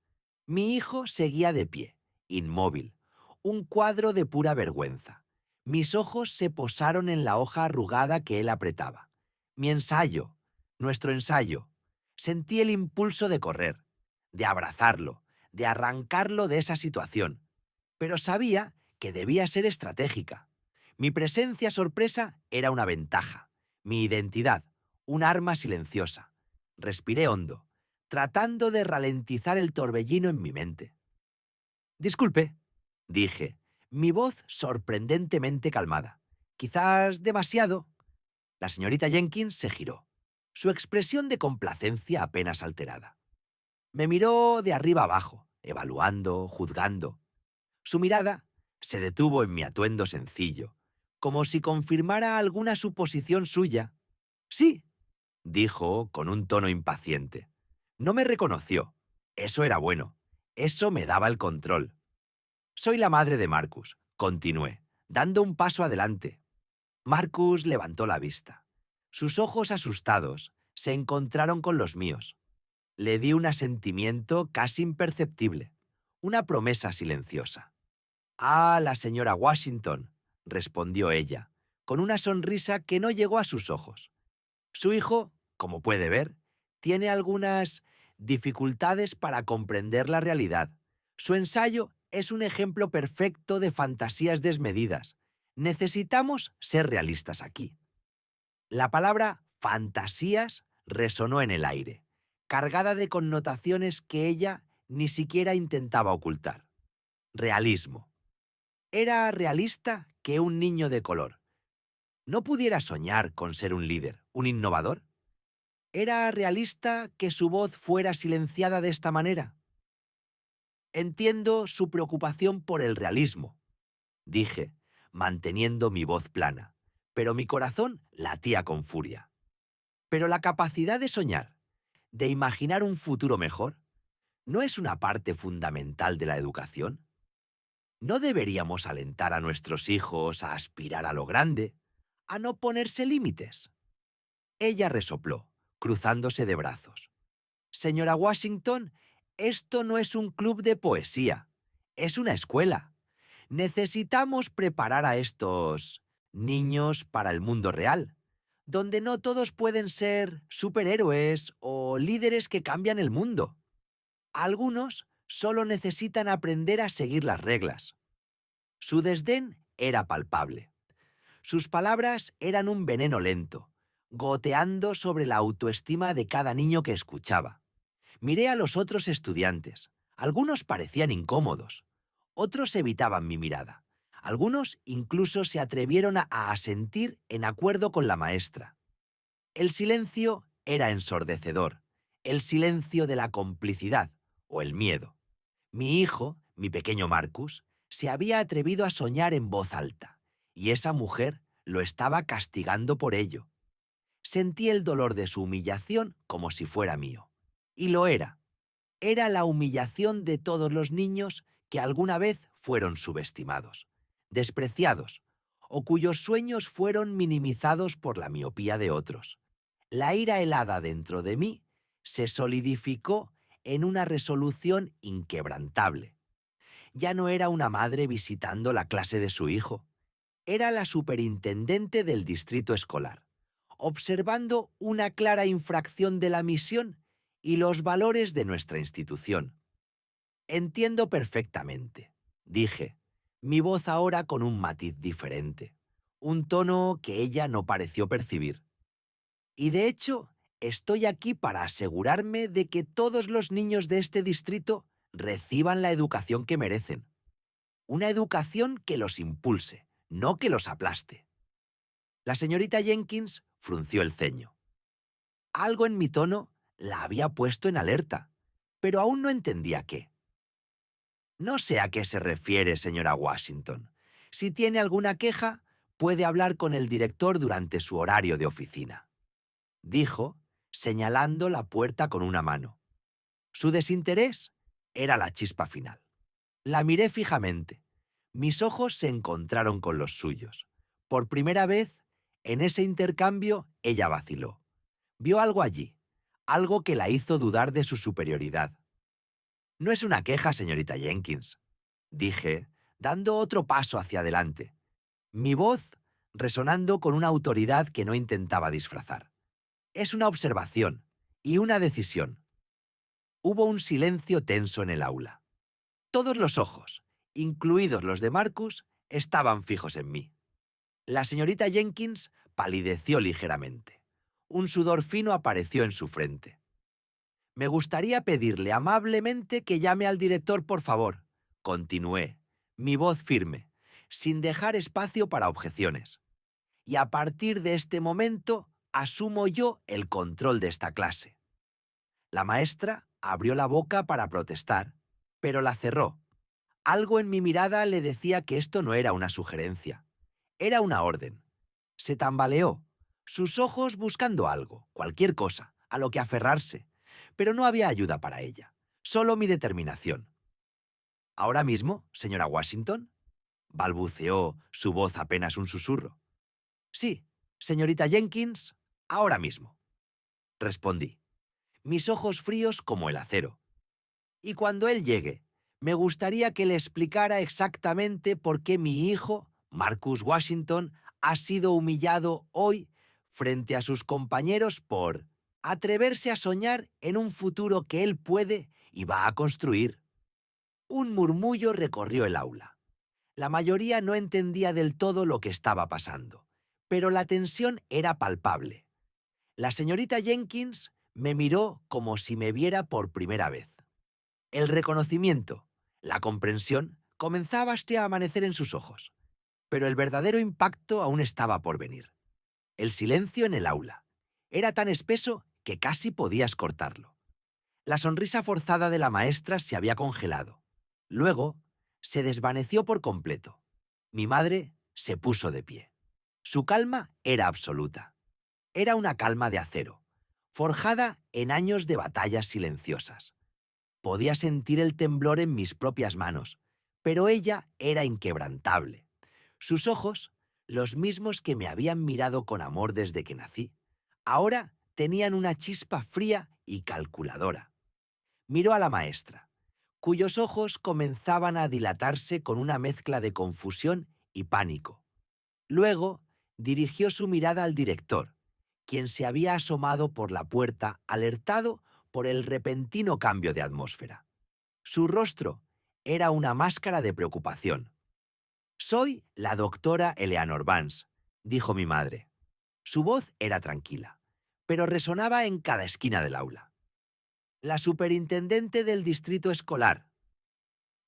Mi hijo seguía de pie, inmóvil, un cuadro de pura vergüenza. Mis ojos se posaron en la hoja arrugada que él apretaba. Mi ensayo, nuestro ensayo. Sentí el impulso de correr, de abrazarlo, de arrancarlo de esa situación, pero sabía que debía ser estratégica. Mi presencia sorpresa era una ventaja, mi identidad, un arma silenciosa. Respiré hondo, tratando de ralentizar el torbellino en mi mente. Disculpe, dije, mi voz sorprendentemente calmada. Quizás demasiado. La señorita Jenkins se giró, su expresión de complacencia apenas alterada. Me miró de arriba abajo, evaluando, juzgando. Su mirada se detuvo en mi atuendo sencillo, como si confirmara alguna suposición suya. Sí, dijo con un tono impaciente. No me reconoció. Eso era bueno. Eso me daba el control. Soy la madre de Marcus, continué, dando un paso adelante. Marcus levantó la vista. Sus ojos asustados se encontraron con los míos. Le di un asentimiento casi imperceptible, una promesa silenciosa. Ah, la señora Washington, respondió ella, con una sonrisa que no llegó a sus ojos. Su hijo, como puede ver, tiene algunas dificultades para comprender la realidad. Su ensayo es un ejemplo perfecto de fantasías desmedidas. Necesitamos ser realistas aquí. La palabra fantasías resonó en el aire, cargada de connotaciones que ella ni siquiera intentaba ocultar. Realismo. Era realista que un niño de color no pudiera soñar con ser un líder, un innovador. ¿Era realista que su voz fuera silenciada de esta manera? Entiendo su preocupación por el realismo, dije, manteniendo mi voz plana, pero mi corazón latía con furia. Pero la capacidad de soñar, de imaginar un futuro mejor, ¿no es una parte fundamental de la educación? ¿No deberíamos alentar a nuestros hijos a aspirar a lo grande, a no ponerse límites? Ella resopló, cruzándose de brazos. Señora Washington, esto no es un club de poesía, es una escuela. Necesitamos preparar a estos niños para el mundo real, donde no todos pueden ser superhéroes o líderes que cambian el mundo. Algunos solo necesitan aprender a seguir las reglas. Su desdén era palpable. Sus palabras eran un veneno lento, goteando sobre la autoestima de cada niño que escuchaba. Miré a los otros estudiantes. Algunos parecían incómodos. Otros evitaban mi mirada. Algunos incluso se atrevieron a asentir en acuerdo con la maestra. El silencio era ensordecedor. El silencio de la complicidad o el miedo. Mi hijo, mi pequeño Marcus, se había atrevido a soñar en voz alta, y esa mujer lo estaba castigando por ello. Sentí el dolor de su humillación como si fuera mío. Y lo era. Era la humillación de todos los niños que alguna vez fueron subestimados, despreciados, o cuyos sueños fueron minimizados por la miopía de otros. La ira helada dentro de mí se solidificó en una resolución inquebrantable. Ya no era una madre visitando la clase de su hijo. Era la superintendente del distrito escolar, observando una clara infracción de la misión y los valores de nuestra institución. Entiendo perfectamente, dije, mi voz ahora con un matiz diferente, un tono que ella no pareció percibir. Y de hecho, estoy aquí para asegurarme de que todos los niños de este distrito reciban la educación que merecen. Una educación que los impulse, no que los aplaste. La señorita Jenkins frunció el ceño. Algo en mi tono la había puesto en alerta, pero aún no entendía qué. No sé a qué se refiere, señora Washington. Si tiene alguna queja, puede hablar con el director durante su horario de oficina, dijo, señalando la puerta con una mano. Su desinterés era la chispa final. La miré fijamente. Mis ojos se encontraron con los suyos. Por primera vez, en ese intercambio, ella vaciló. Vio algo allí, algo que la hizo dudar de su superioridad. No es una queja, señorita Jenkins, dije, dando otro paso hacia adelante, mi voz resonando con una autoridad que no intentaba disfrazar. Es una observación y una decisión. Hubo un silencio tenso en el aula. Todos los ojos, incluidos los de Marcus, estaban fijos en mí. La señorita Jenkins palideció ligeramente. Un sudor fino apareció en su frente. «Me gustaría pedirle amablemente que llame al director, por favor», continué, mi voz firme, sin dejar espacio para objeciones. «Y a partir de este momento asumo yo el control de esta clase». La maestra abrió la boca para protestar, pero la cerró. Algo en mi mirada le decía que esto no era una sugerencia. Era una orden. Se tambaleó, sus ojos buscando algo, cualquier cosa, a lo que aferrarse, pero no había ayuda para ella, solo mi determinación. «¿Ahora mismo, señora Washington?», balbuceó, su voz apenas un susurro. «Sí, señorita Jenkins, ahora mismo», respondí, mis ojos fríos como el acero. «Y cuando él llegue, me gustaría que le explicara exactamente por qué mi hijo, Marcus Washington, ha sido humillado hoy frente a sus compañeros por atreverse a soñar en un futuro que él puede y va a construir». Un murmullo recorrió el aula. La mayoría no entendía del todo lo que estaba pasando, pero la tensión era palpable. La señorita Jenkins me miró como si me viera por primera vez. El reconocimiento, la comprensión, comenzaba a amanecer en sus ojos, pero el verdadero impacto aún estaba por venir. El silencio en el aula era tan espeso que casi podías cortarlo. La sonrisa forzada de la maestra se había congelado. Luego, se desvaneció por completo. Mi madre se puso de pie. Su calma era absoluta. Era una calma de acero, forjada en años de batallas silenciosas. Podía sentir el temblor en mis propias manos, pero ella era inquebrantable. Sus ojos, los mismos que me habían mirado con amor desde que nací, ahora tenían una chispa fría y calculadora. Miró a la maestra, cuyos ojos comenzaban a dilatarse con una mezcla de confusión y pánico. Luego dirigió su mirada al director, quien se había asomado por la puerta alertado por el repentino cambio de atmósfera. Su rostro era una máscara de preocupación. «Soy la doctora Eleanor Vance», dijo mi madre. Su voz era tranquila, pero resonaba en cada esquina del aula. «La superintendente del distrito escolar».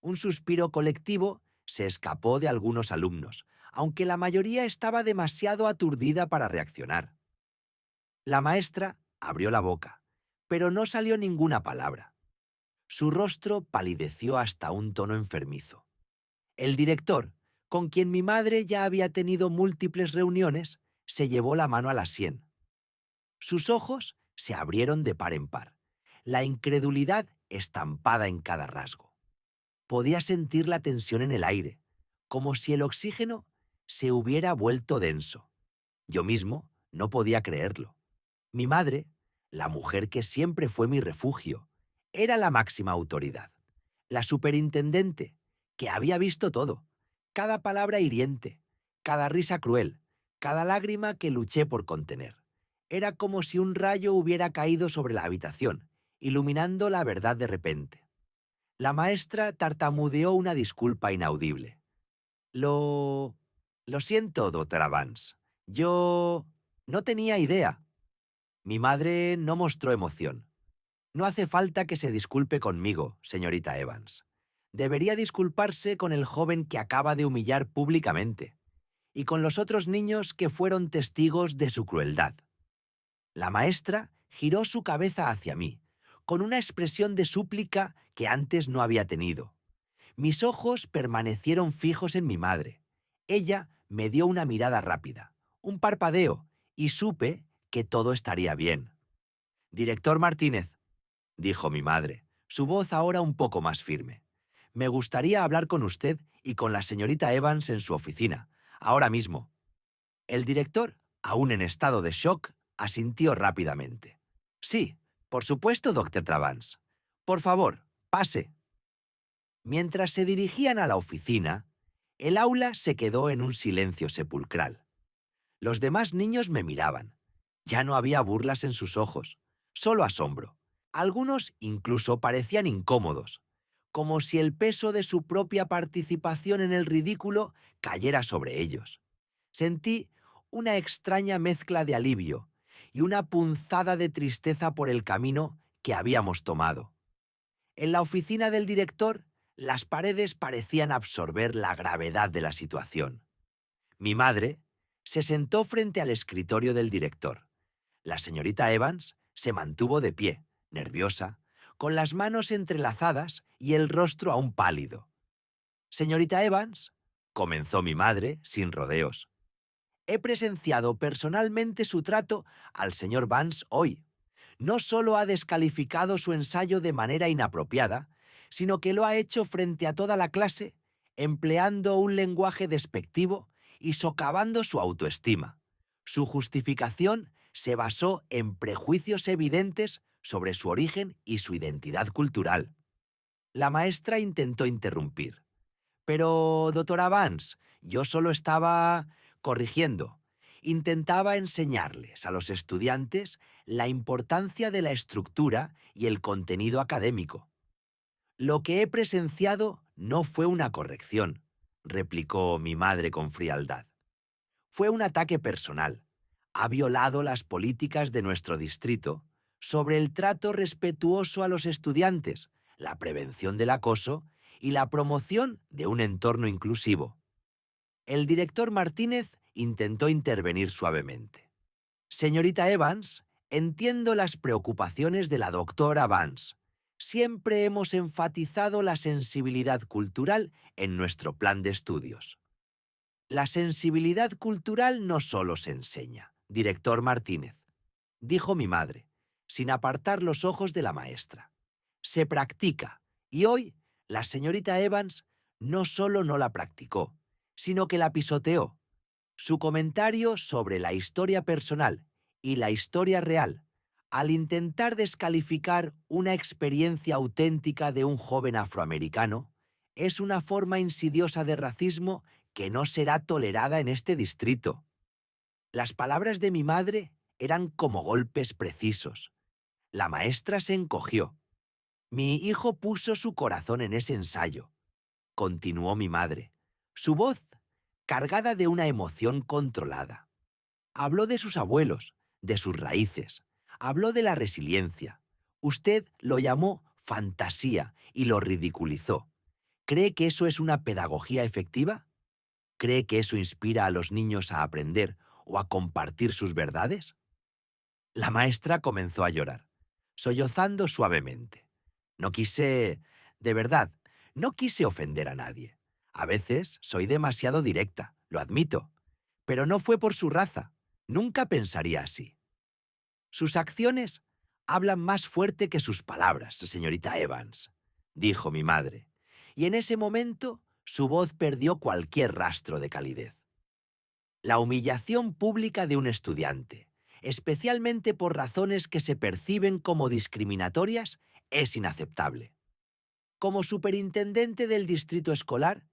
Un suspiro colectivo se escapó de algunos alumnos, aunque la mayoría estaba demasiado aturdida para reaccionar. La maestra abrió la boca, pero no salió ninguna palabra. Su rostro palideció hasta un tono enfermizo. El director, con quien mi madre ya había tenido múltiples reuniones, se llevó la mano a la sien. Sus ojos se abrieron de par en par, la incredulidad estampada en cada rasgo. Podía sentir la tensión en el aire, como si el oxígeno se hubiera vuelto denso. Yo mismo no podía creerlo. Mi madre, la mujer que siempre fue mi refugio, era la máxima autoridad. La superintendente, que había visto todo, cada palabra hiriente, cada risa cruel, cada lágrima que luché por contener. Era como si un rayo hubiera caído sobre la habitación, iluminando la verdad de repente. La maestra tartamudeó una disculpa inaudible. Lo siento, doctora Vance. Yo no tenía idea». Mi madre no mostró emoción. «No hace falta que se disculpe conmigo, señorita Evans. Debería disculparse con el joven que acaba de humillar públicamente y con los otros niños que fueron testigos de su crueldad». La maestra giró su cabeza hacia mí, con una expresión de súplica que antes no había tenido. Mis ojos permanecieron fijos en mi madre. Ella me dio una mirada rápida, un parpadeo, y supe que todo estaría bien. «Director Martínez», dijo mi madre, su voz ahora un poco más firme, «me gustaría hablar con usted y con la señorita Evans en su oficina, ahora mismo». El director, aún en estado de shock, asintió rápidamente. «Sí, por supuesto, doctor Travance. Por favor, pase». Mientras se dirigían a la oficina, el aula se quedó en un silencio sepulcral. Los demás niños me miraban. Ya no había burlas en sus ojos, solo asombro. Algunos incluso parecían incómodos, como si el peso de su propia participación en el ridículo cayera sobre ellos. Sentí una extraña mezcla de alivio y una punzada de tristeza por el camino que habíamos tomado. En la oficina del director, las paredes parecían absorber la gravedad de la situación. Mi madre se sentó frente al escritorio del director. La señorita Evans se mantuvo de pie, nerviosa, con las manos entrelazadas y el rostro aún pálido. «Señorita Evans», comenzó mi madre, sin rodeos, «he presenciado personalmente su trato al señor Vance hoy. No solo ha descalificado su ensayo de manera inapropiada, sino que lo ha hecho frente a toda la clase, empleando un lenguaje despectivo y socavando su autoestima. Su justificación se basó en prejuicios evidentes sobre su origen y su identidad cultural». La maestra intentó interrumpir. «Pero, doctora Vance, yo solo estaba corrigiendo. Intentaba enseñarles a los estudiantes la importancia de la estructura y el contenido académico». «Lo que he presenciado no fue una corrección», replicó mi madre con frialdad. «Fue un ataque personal. Ha violado las políticas de nuestro distrito sobre el trato respetuoso a los estudiantes, la prevención del acoso y la promoción de un entorno inclusivo». El director Martínez intentó intervenir suavemente. «Señorita Evans, entiendo las preocupaciones de la doctora Vance. Siempre hemos enfatizado la sensibilidad cultural en nuestro plan de estudios». «La sensibilidad cultural no solo se enseña, director Martínez», dijo mi madre, sin apartar los ojos de la maestra. «Se practica, y hoy la señorita Evans no solo no la practicó, sino que la pisoteó. Su comentario sobre la historia personal y la historia real, al intentar descalificar una experiencia auténtica de un joven afroamericano, es una forma insidiosa de racismo que no será tolerada en este distrito». Las palabras de mi madre eran como golpes precisos. La maestra se encogió. «Mi hijo puso su corazón en ese ensayo», continuó mi madre, su voz cargada de una emoción controlada. «Habló de sus abuelos, de sus raíces, habló de la resiliencia. Usted lo llamó fantasía y lo ridiculizó. ¿Cree que eso es una pedagogía efectiva? ¿Cree que eso inspira a los niños a aprender o a compartir sus verdades?». La maestra comenzó a llorar, sollozando suavemente. De verdad, no quise ofender a nadie. A veces soy demasiado directa, lo admito, pero no fue por su raza. Nunca pensaría así. «Sus acciones hablan más fuerte que sus palabras, señorita Evans», dijo mi madre, y en ese momento su voz perdió cualquier rastro de calidez. «La humillación pública de un estudiante, especialmente por razones que se perciben como discriminatorias, es inaceptable. Como superintendente del distrito escolar,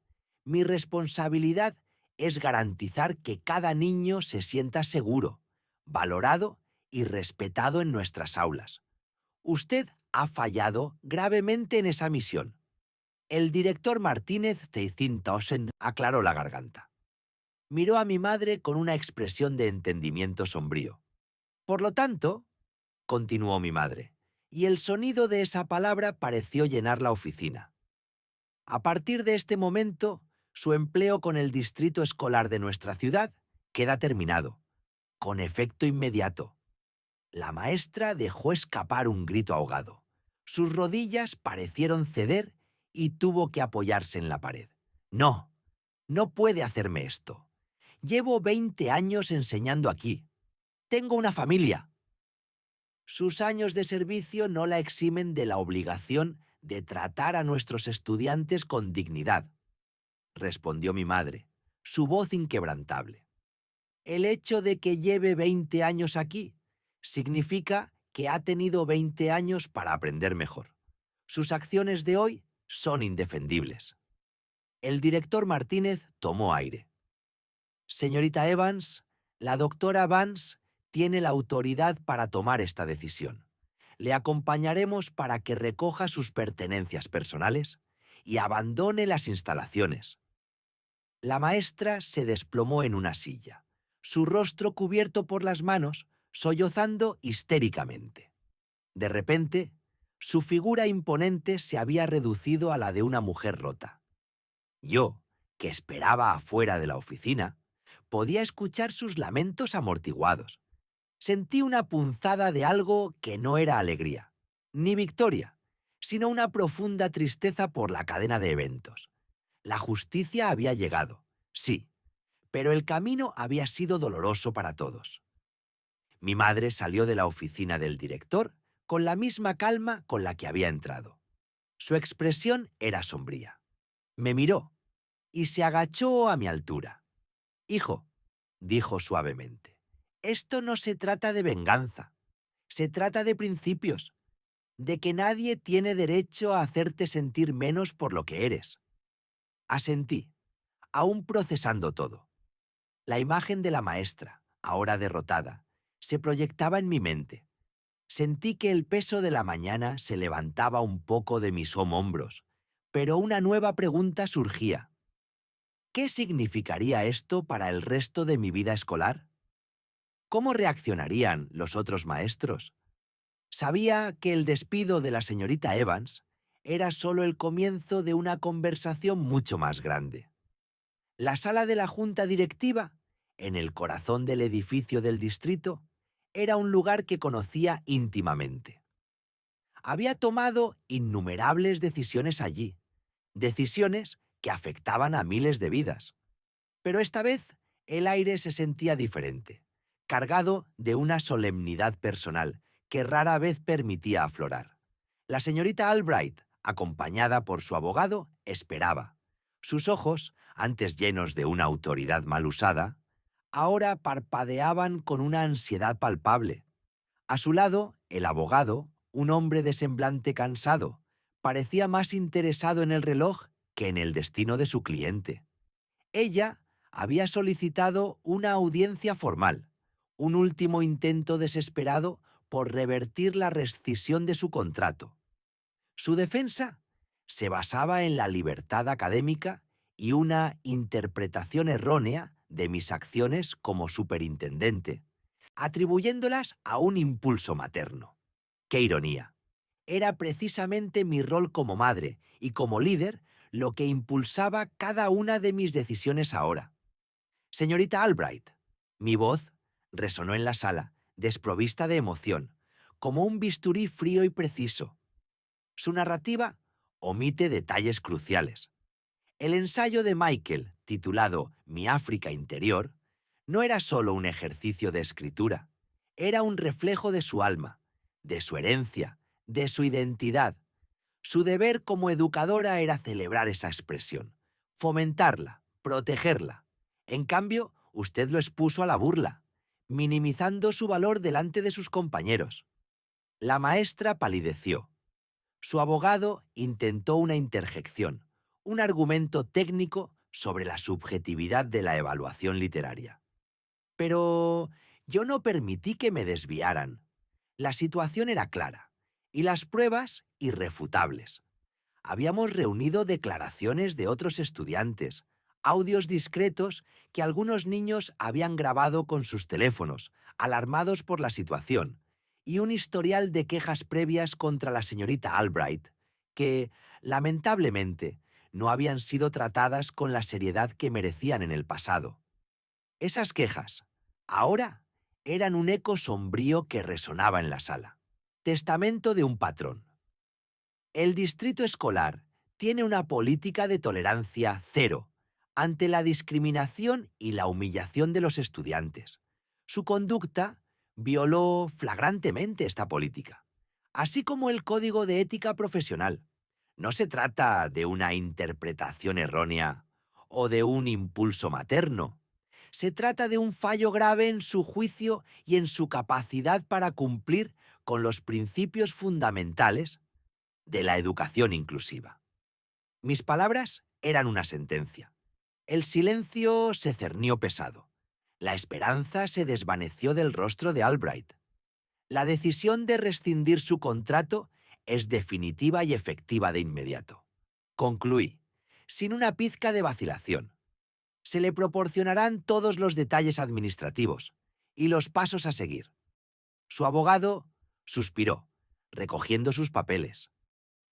mi responsabilidad es garantizar que cada niño se sienta seguro, valorado y respetado en nuestras aulas. Usted ha fallado gravemente en esa misión». El director Martínez Teicintosen aclaró la garganta. Miró a mi madre con una expresión de entendimiento sombrío. «Por lo tanto», continuó mi madre, y el sonido de esa palabra pareció llenar la oficina, «a partir de este momento, su empleo con el distrito escolar de nuestra ciudad queda terminado, con efecto inmediato». La maestra dejó escapar un grito ahogado. Sus rodillas parecieron ceder y tuvo que apoyarse en la pared. «No, no puede hacerme esto. Llevo 20 años enseñando aquí. Tengo una familia». «Sus años de servicio no la eximen de la obligación de tratar a nuestros estudiantes con dignidad», respondió mi madre, su voz inquebrantable. «El hecho de que lleve 20 años aquí significa que ha tenido 20 años para aprender mejor. Sus acciones de hoy son indefendibles». El director Martínez tomó aire. «Señorita Evans, la doctora Vance tiene la autoridad para tomar esta decisión. Le acompañaremos para que recoja sus pertenencias personales y abandone las instalaciones. La maestra se desplomó en una silla, su rostro cubierto por las manos, sollozando histéricamente. De repente, su figura imponente se había reducido a la de una mujer rota. Yo, que esperaba afuera de la oficina, podía escuchar sus lamentos amortiguados. Sentí una punzada de algo que no era alegría, ni victoria, sino una profunda tristeza por la cadena de eventos. La justicia había llegado, sí, pero el camino había sido doloroso para todos. Mi madre salió de la oficina del director con la misma calma con la que había entrado. Su expresión era sombría. Me miró y se agachó a mi altura. «Hijo», dijo suavemente, «esto no se trata de venganza. Se trata de principios, de que nadie tiene derecho a hacerte sentir menos por lo que eres». Asentí, aún procesando todo. La imagen de la maestra, ahora derrotada, se proyectaba en mi mente. Sentí que el peso de la mañana se levantaba un poco de mis hombros, pero una nueva pregunta surgía. ¿Qué significaría esto para el resto de mi vida escolar? ¿Cómo reaccionarían los otros maestros? Sabía que el despido de la señorita Evans era solo el comienzo de una conversación mucho más grande. La sala de la junta directiva, en el corazón del edificio del distrito, era un lugar que conocía íntimamente. Había tomado innumerables decisiones allí, decisiones que afectaban a miles de vidas. Pero esta vez el aire se sentía diferente, cargado de una solemnidad personal que rara vez permitía aflorar. La señorita Albright, acompañada por su abogado, esperaba. Sus ojos, antes llenos de una autoridad mal usada, ahora parpadeaban con una ansiedad palpable. A su lado, el abogado, un hombre de semblante cansado, parecía más interesado en el reloj que en el destino de su cliente. Ella había solicitado una audiencia formal, un último intento desesperado por revertir la rescisión de su contrato. Su defensa se basaba en la libertad académica y una interpretación errónea de mis acciones como superintendente, atribuyéndolas a un impulso materno. ¡Qué ironía! Era precisamente mi rol como madre y como líder lo que impulsaba cada una de mis decisiones ahora. «Señorita Albright», mi voz resonó en la sala, desprovista de emoción, como un bisturí frío y preciso. Su narrativa omite detalles cruciales. El ensayo de Michael, titulado Mi África Interior, no era solo un ejercicio de escritura, era un reflejo de su alma, de su herencia, de su identidad. Su deber como educadora era celebrar esa expresión, fomentarla, protegerla. En cambio, usted lo expuso a la burla, minimizando su valor delante de sus compañeros. La maestra palideció. Su abogado intentó una interjección, un argumento técnico sobre la subjetividad de la evaluación literaria. Pero yo no permití que me desviaran. La situación era clara y las pruebas irrefutables. Habíamos reunido declaraciones de otros estudiantes, audios discretos que algunos niños habían grabado con sus teléfonos, alarmados por la situación, y un historial de quejas previas contra la señorita Albright, que, lamentablemente, no habían sido tratadas con la seriedad que merecían en el pasado. Esas quejas, ahora, eran un eco sombrío que resonaba en la sala. Testamento de un patrón. El distrito escolar tiene una política de tolerancia cero ante la discriminación y la humillación de los estudiantes. Su conducta violó flagrantemente esta política, así como el código de ética profesional. No se trata de una interpretación errónea o de un impulso materno. Se trata de un fallo grave en su juicio y en su capacidad para cumplir con los principios fundamentales de la educación inclusiva. Mis palabras eran una sentencia. El silencio se cernió pesado. La esperanza se desvaneció del rostro de Albright. La decisión de rescindir su contrato es definitiva y efectiva de inmediato. Concluí, sin una pizca de vacilación. Se le proporcionarán todos los detalles administrativos y los pasos a seguir. Su abogado suspiró, recogiendo sus papeles.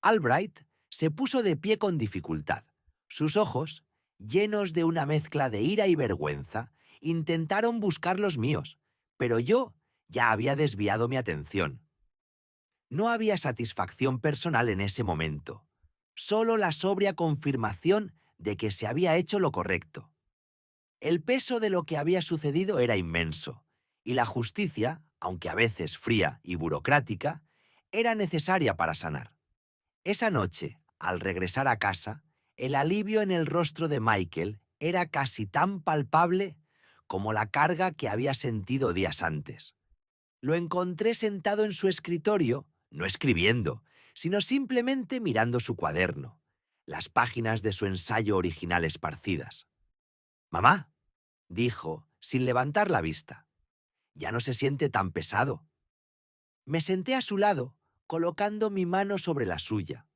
Albright se puso de pie con dificultad. Sus ojos, llenos de una mezcla de ira y vergüenza, intentaron buscar los míos, pero yo ya había desviado mi atención. No había satisfacción personal en ese momento, solo la sobria confirmación de que se había hecho lo correcto. El peso de lo que había sucedido era inmenso, y la justicia, aunque a veces fría y burocrática, era necesaria para sanar. Esa noche, al regresar a casa, el alivio en el rostro de Michael era casi tan palpable como la carga que había sentido días antes. Lo encontré sentado en su escritorio, no escribiendo, sino simplemente mirando su cuaderno, las páginas de su ensayo original esparcidas. «Mamá», dijo, sin levantar la vista, «ya no se siente tan pesado». Me senté a su lado, colocando mi mano sobre la suya.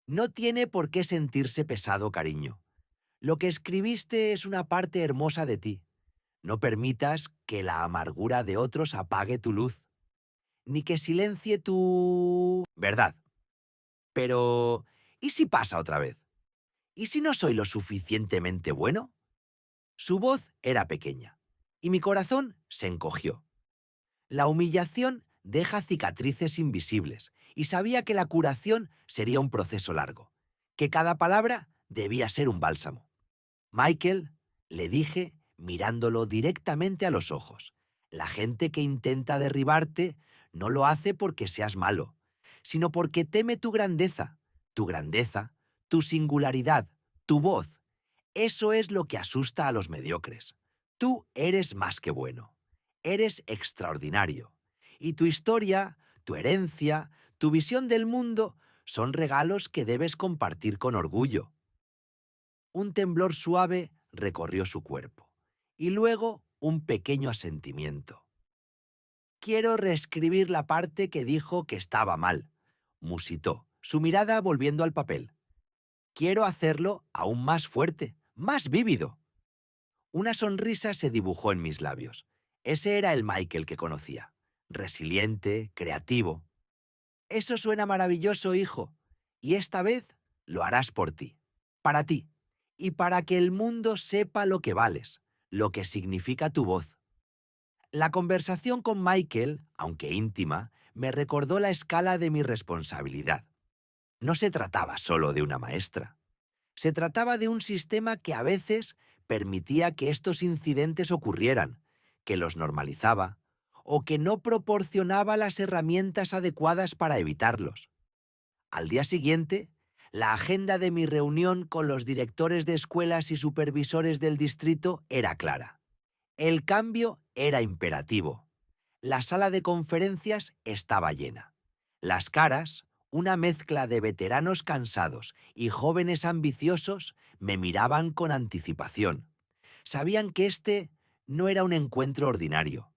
«No tiene por qué sentirse pesado, cariño. Lo que escribiste es una parte hermosa de ti. No permitas que la amargura de otros apague tu luz, ni que silencie tu verdad. Pero, ¿y si pasa otra vez? ¿Y si no soy lo suficientemente bueno?» Su voz era pequeña, y mi corazón se encogió. La humillación deja cicatrices invisibles, y sabía que la curación sería un proceso largo, que cada palabra debía ser un bálsamo. «Michael», le dije, mirándolo directamente a los ojos, «la gente que intenta derribarte no lo hace porque seas malo, sino porque teme tu grandeza, tu singularidad, tu voz. Eso es lo que asusta a los mediocres. Tú eres más que bueno. Eres extraordinario. Y tu historia, tu herencia, tu visión del mundo son regalos que debes compartir con orgullo». Un temblor suave recorrió su cuerpo, y luego un pequeño asentimiento. «Quiero reescribir la parte que dijo que estaba mal», musitó, su mirada volviendo al papel. «Quiero hacerlo aún más fuerte, más vívido». Una sonrisa se dibujó en mis labios. Ese era el Michael que conocía, resiliente, creativo. «Eso suena maravilloso, hijo, y esta vez lo harás por ti, para ti, y para que el mundo sepa lo que vales, lo que significa tu voz». La conversación con Michael, aunque íntima, me recordó la escala de mi responsabilidad. No se trataba solo de una maestra. Se trataba de un sistema que a veces permitía que estos incidentes ocurrieran, que los normalizaba, o que no proporcionaba las herramientas adecuadas para evitarlos. Al día siguiente, la agenda de mi reunión con los directores de escuelas y supervisores del distrito era clara. El cambio era imperativo. La sala de conferencias estaba llena. Las caras, una mezcla de veteranos cansados y jóvenes ambiciosos, me miraban con anticipación. Sabían que este no era un encuentro ordinario.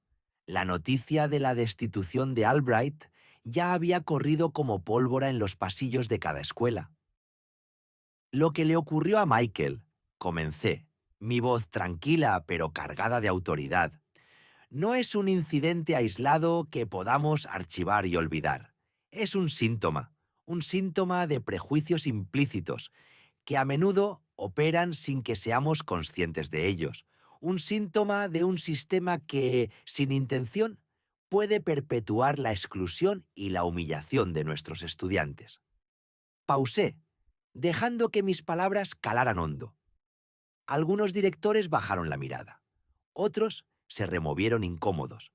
La noticia de la destitución de Albright ya había corrido como pólvora en los pasillos de cada escuela. «Lo que le ocurrió a Michael», comencé, mi voz tranquila pero cargada de autoridad, «no es un incidente aislado que podamos archivar y olvidar. Es un síntoma de prejuicios implícitos que a menudo operan sin que seamos conscientes de ellos. Un síntoma de un sistema que, sin intención, puede perpetuar la exclusión y la humillación de nuestros estudiantes». Pausé, dejando que mis palabras calaran hondo. Algunos directores bajaron la mirada. Otros se removieron incómodos.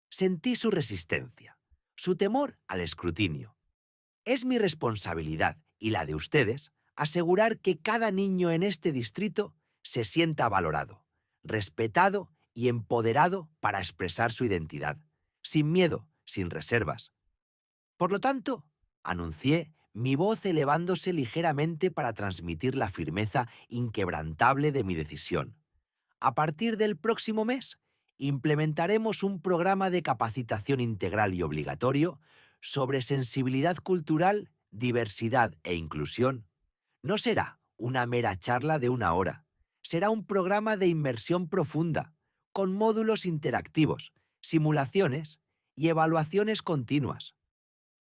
Sentí su resistencia, su temor al escrutinio. Es mi responsabilidad, y la de ustedes, asegurar que cada niño en este distrito se sienta valorado, respetado y empoderado para expresar su identidad, sin miedo, sin reservas. Por lo tanto, anuncié, mi voz elevándose ligeramente para transmitir la firmeza inquebrantable de mi decisión. A partir del próximo mes, implementaremos un programa de capacitación integral y obligatorio sobre sensibilidad cultural, diversidad e inclusión, No será una mera charla de 1 hora. Será un programa de inmersión profunda, con módulos interactivos, simulaciones y evaluaciones continuas.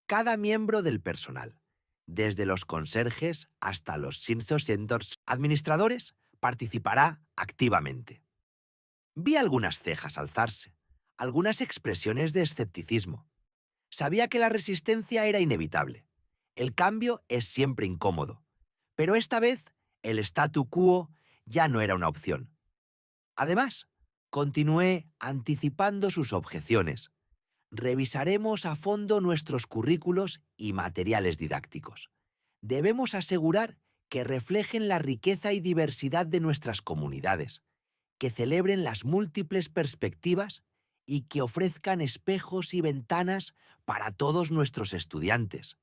Cada miembro del personal, desde los conserjes hasta los Science Centers administradores, participará activamente. Vi algunas cejas alzarse, algunas expresiones de escepticismo. Sabía que la resistencia era inevitable. El cambio es siempre incómodo. Pero esta vez, el statu quo ya no era una opción. Además, continué anticipando sus objeciones. Revisaremos a fondo nuestros currículos y materiales didácticos. Debemos asegurar que reflejen la riqueza y diversidad de nuestras comunidades, que celebren las múltiples perspectivas y que ofrezcan espejos y ventanas para todos nuestros estudiantes.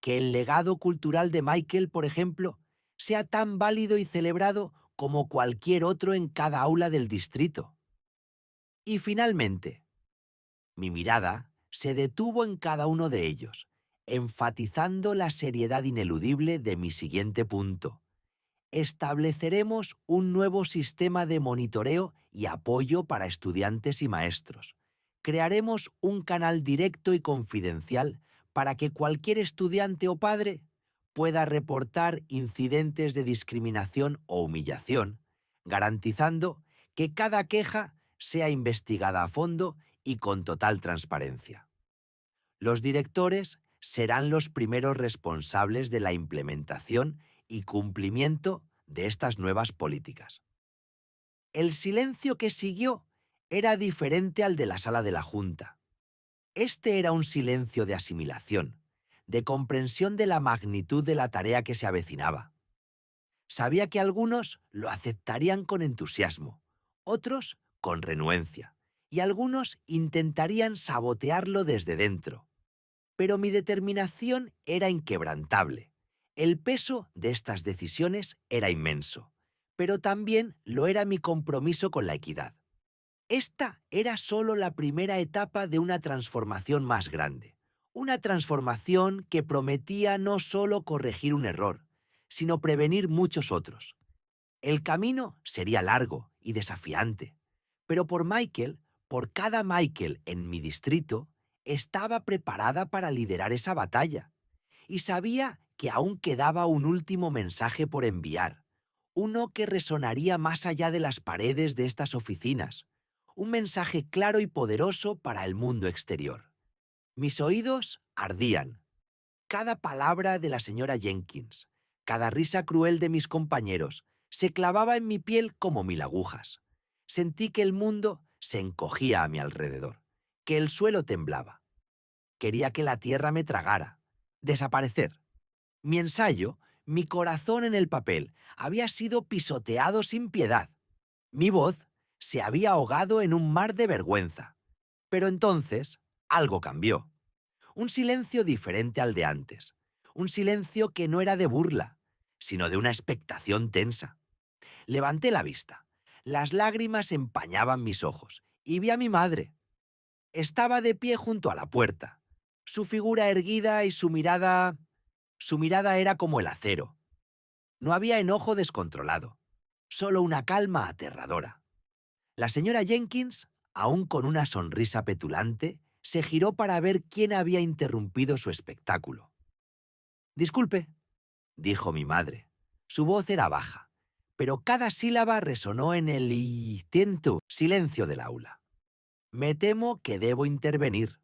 Que el legado cultural de Michael, por ejemplo, sea tan válido y celebrado como cualquier otro en cada aula del distrito. Y finalmente, mi mirada se detuvo en cada uno de ellos, enfatizando la seriedad ineludible de mi siguiente punto. Estableceremos un nuevo sistema de monitoreo y apoyo para estudiantes y maestros. Crearemos un canal directo y confidencial para que cualquier estudiante o padre pueda reportar incidentes de discriminación o humillación, garantizando que cada queja sea investigada a fondo y con total transparencia. Los directores serán los primeros responsables de la implementación y cumplimiento de estas nuevas políticas. El silencio que siguió era diferente al de la sala de la Junta. Este era un silencio de asimilación, de comprensión de la magnitud de la tarea que se avecinaba. Sabía que algunos lo aceptarían con entusiasmo, otros con renuencia, y algunos intentarían sabotearlo desde dentro. Pero mi determinación era inquebrantable. El peso de estas decisiones era inmenso, pero también lo era mi compromiso con la equidad. Esta era solo la primera etapa de una transformación más grande, una transformación que prometía no solo corregir un error, sino prevenir muchos otros. El camino sería largo y desafiante, pero por cada Michael en mi distrito, estaba preparada para liderar esa batalla y sabía que aún quedaba un último mensaje por enviar, uno que resonaría más allá de las paredes de estas oficinas, un mensaje claro y poderoso para el mundo exterior. Mis oídos ardían. Cada palabra de la señora Jenkins, cada risa cruel de mis compañeros, se clavaba en mi piel como mil agujas. Sentí que el mundo se encogía a mi alrededor, que el suelo temblaba. Quería que la tierra me tragara, desaparecer. Mi ensayo, mi corazón en el papel, había sido pisoteado sin piedad. Mi voz se había ahogado en un mar de vergüenza. Pero entonces algo cambió. Un silencio diferente al de antes. Un silencio que no era de burla, sino de una expectación tensa. Levanté la vista. Las lágrimas empañaban mis ojos y vi a mi madre. Estaba de pie junto a la puerta. Su figura erguida y su mirada... Su mirada era como el acero. No había enojo descontrolado, solo una calma aterradora. La señora Jenkins, aún con una sonrisa petulante, se giró para ver quién había interrumpido su espectáculo. «Disculpe», dijo mi madre. Su voz era baja, pero cada sílaba resonó en el intenso silencio del aula. «Me temo que debo intervenir».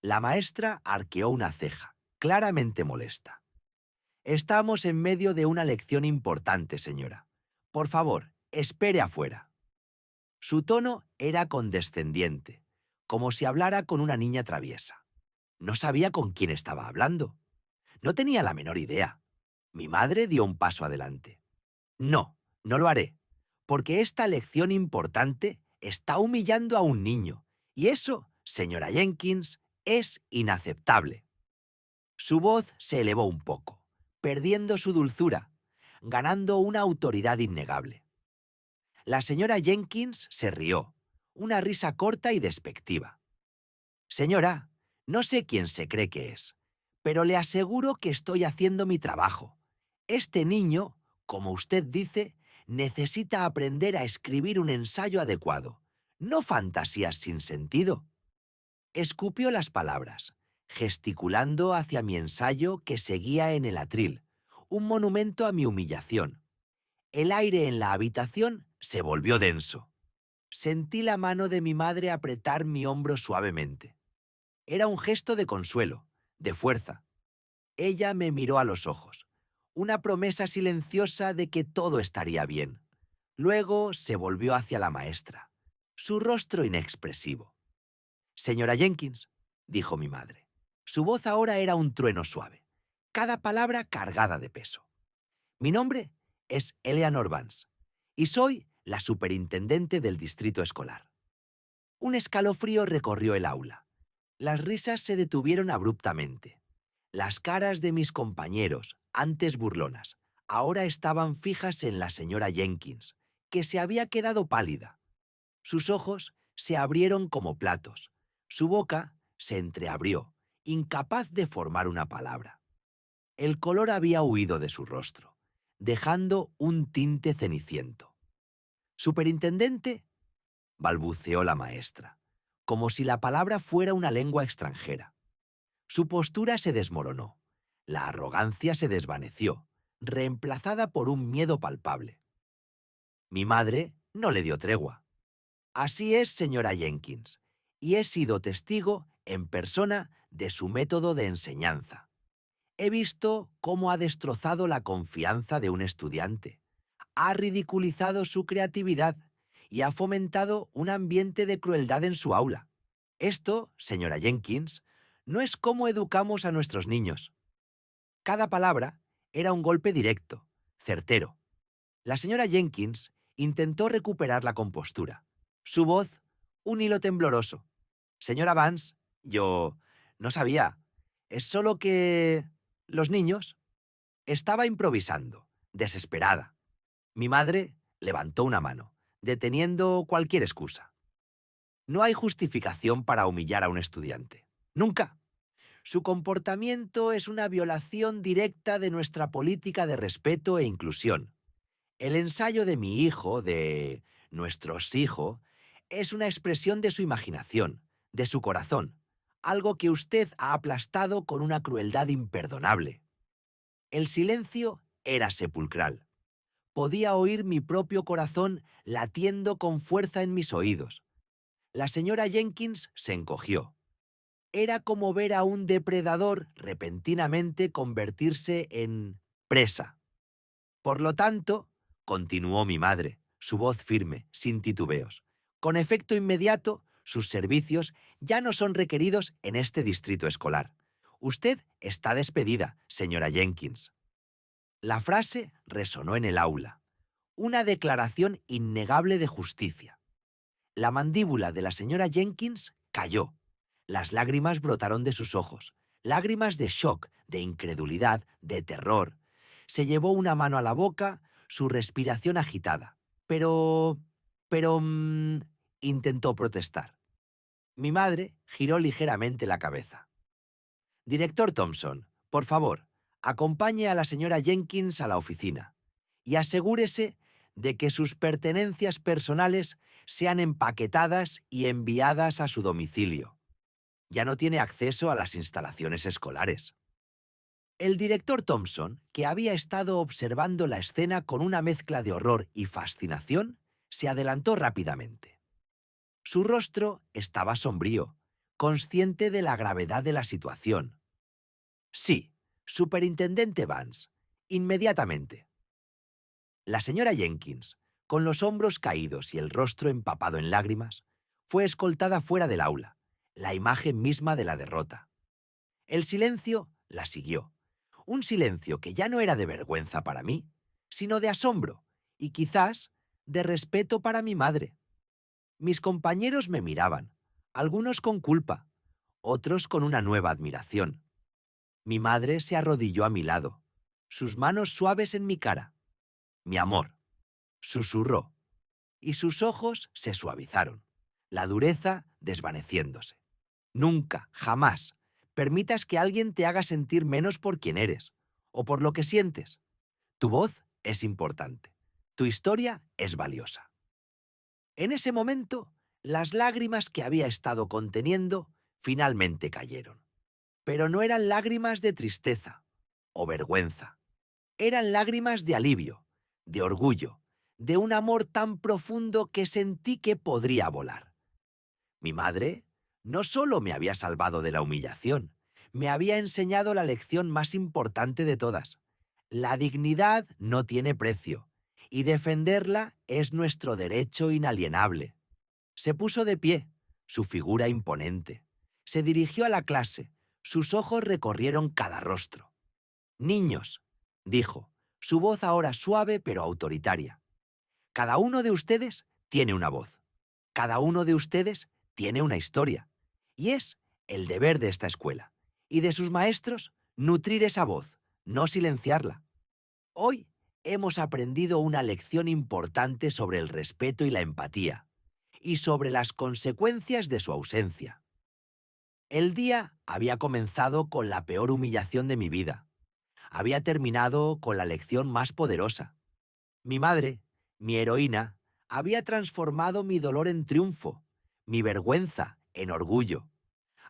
La maestra arqueó una ceja, claramente molesta. «Estamos en medio de una lección importante, señora. Por favor, espere afuera». Su tono era condescendiente, como si hablara con una niña traviesa. No sabía con quién estaba hablando. No tenía la menor idea. Mi madre dio un paso adelante. «No, no lo haré, porque esta lección importante está humillando a un niño, y eso, señora Jenkins, es inaceptable». Su voz se elevó un poco, perdiendo su dulzura, ganando una autoridad innegable. La señora Jenkins se rió, una risa corta y despectiva. «Señora, no sé quién se cree que es, pero le aseguro que estoy haciendo mi trabajo. Este niño, como usted dice, necesita aprender a escribir un ensayo adecuado, no fantasías sin sentido. Escupió las palabras, gesticulando hacia mi ensayo que seguía en el atril, un monumento a mi humillación. El aire en la habitación se volvió denso. Sentí la mano de mi madre apretar mi hombro suavemente. Era un gesto de consuelo, de fuerza. Ella me miró a los ojos, una promesa silenciosa de que todo estaría bien. Luego se volvió hacia la maestra, su rostro inexpresivo. Señora Jenkins, dijo mi madre. Su voz ahora era un trueno suave, cada palabra cargada de peso. Mi nombre es Eleanor Vance y soy la superintendente del distrito escolar. Un escalofrío recorrió el aula. Las risas se detuvieron abruptamente. Las caras de mis compañeros, antes burlonas, ahora estaban fijas en la señora Jenkins, que se había quedado pálida. Sus ojos se abrieron como platos. Su boca se entreabrió, incapaz de formar una palabra. El color había huido de su rostro, dejando un tinte ceniciento. «Superintendente», balbuceó la maestra, como si la palabra fuera una lengua extranjera. Su postura se desmoronó. La arrogancia se desvaneció, reemplazada por un miedo palpable. Mi madre no le dio tregua. «Así es, señora Jenkins, y he sido testigo en persona de su método de enseñanza. He visto cómo ha destrozado la confianza de un estudiante, ha ridiculizado su creatividad y ha fomentado un ambiente de crueldad en su aula. Esto, señora Jenkins, no es cómo educamos a nuestros niños». Cada palabra era un golpe directo, certero. La señora Jenkins intentó recuperar la compostura. Su voz, un hilo tembloroso. «Señora Vance, yo no sabía. Es solo que... los niños». Estaba improvisando, desesperada. Mi madre levantó una mano, deteniendo cualquier excusa. No hay justificación para humillar a un estudiante. Nunca. Su comportamiento es una violación directa de nuestra política de respeto e inclusión. El ensayo de mi hijo, de nuestros hijos, es una expresión de su imaginación, de su corazón, algo que usted ha aplastado con una crueldad imperdonable. El silencio era sepulcral. Podía oír mi propio corazón latiendo con fuerza en mis oídos. La señora Jenkins se encogió. Era como ver a un depredador repentinamente convertirse en presa. «Por lo tanto», continuó mi madre, su voz firme, sin titubeos, «con efecto inmediato, sus servicios ya no son requeridos en este distrito escolar. Usted está despedida, señora Jenkins». La frase resonó en el aula, una declaración innegable de justicia. La mandíbula de la señora Jenkins cayó. Las lágrimas brotaron de sus ojos, lágrimas de shock, de incredulidad, de terror. Se llevó una mano a la boca, su respiración agitada. Pero, intentó protestar. Mi madre giró ligeramente la cabeza. «Director Thompson, por favor, acompañe a la señora Jenkins a la oficina y asegúrese de que sus pertenencias personales sean empaquetadas y enviadas a su domicilio. Ya no tiene acceso a las instalaciones escolares». El director Thompson, que había estado observando la escena con una mezcla de horror y fascinación, se adelantó rápidamente. Su rostro estaba sombrío, consciente de la gravedad de la situación. «Sí, superintendente Vance, inmediatamente». La señora Jenkins, con los hombros caídos y el rostro empapado en lágrimas, fue escoltada fuera del aula, la imagen misma de la derrota. El silencio la siguió, un silencio que ya no era de vergüenza para mí, sino de asombro y quizás de respeto para mi madre. Mis compañeros me miraban, algunos con culpa, otros con una nueva admiración. Mi madre se arrodilló a mi lado, sus manos suaves en mi cara. «Mi amor», susurró, y sus ojos se suavizaron, la dureza desvaneciéndose. «Nunca, jamás, permitas que alguien te haga sentir menos por quien eres, o por lo que sientes. Tu voz es importante. Tu historia es valiosa. En ese momento, las lágrimas que había estado conteniendo finalmente cayeron. Pero no eran lágrimas de tristeza o vergüenza. Eran lágrimas de alivio, de orgullo, de un amor tan profundo que sentí que podría volar. Mi madre no solo me había salvado de la humillación, me había enseñado la lección más importante de todas. La dignidad no tiene precio, y defenderla es nuestro derecho inalienable. Se puso de pie, su figura imponente. Se dirigió a la clase, sus ojos recorrieron cada rostro. Niños, dijo, su voz ahora suave pero autoritaria. Cada uno de ustedes tiene una voz. Cada uno de ustedes tiene una historia. Y es el deber de esta escuela y de sus maestros nutrir esa voz, no silenciarla. Hoy hemos aprendido una lección importante sobre el respeto y la empatía, y sobre las consecuencias de su ausencia. El día había comenzado con la peor humillación de mi vida. Había terminado con la lección más poderosa. Mi madre, mi heroína, había transformado mi dolor en triunfo, mi vergüenza en orgullo.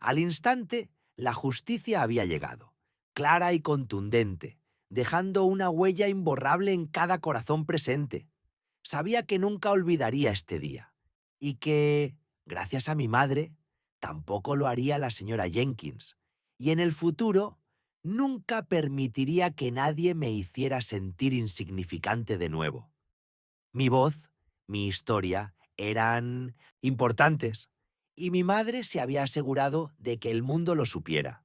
Al instante, la justicia había llegado, clara y contundente, dejando una huella imborrable en cada corazón presente. Sabía que nunca olvidaría este día, y que, gracias a mi madre, tampoco lo haría la señora Jenkins, y en el futuro nunca permitiría que nadie me hiciera sentir insignificante de nuevo. Mi voz, mi historia, eran importantes, y mi madre se había asegurado de que el mundo lo supiera.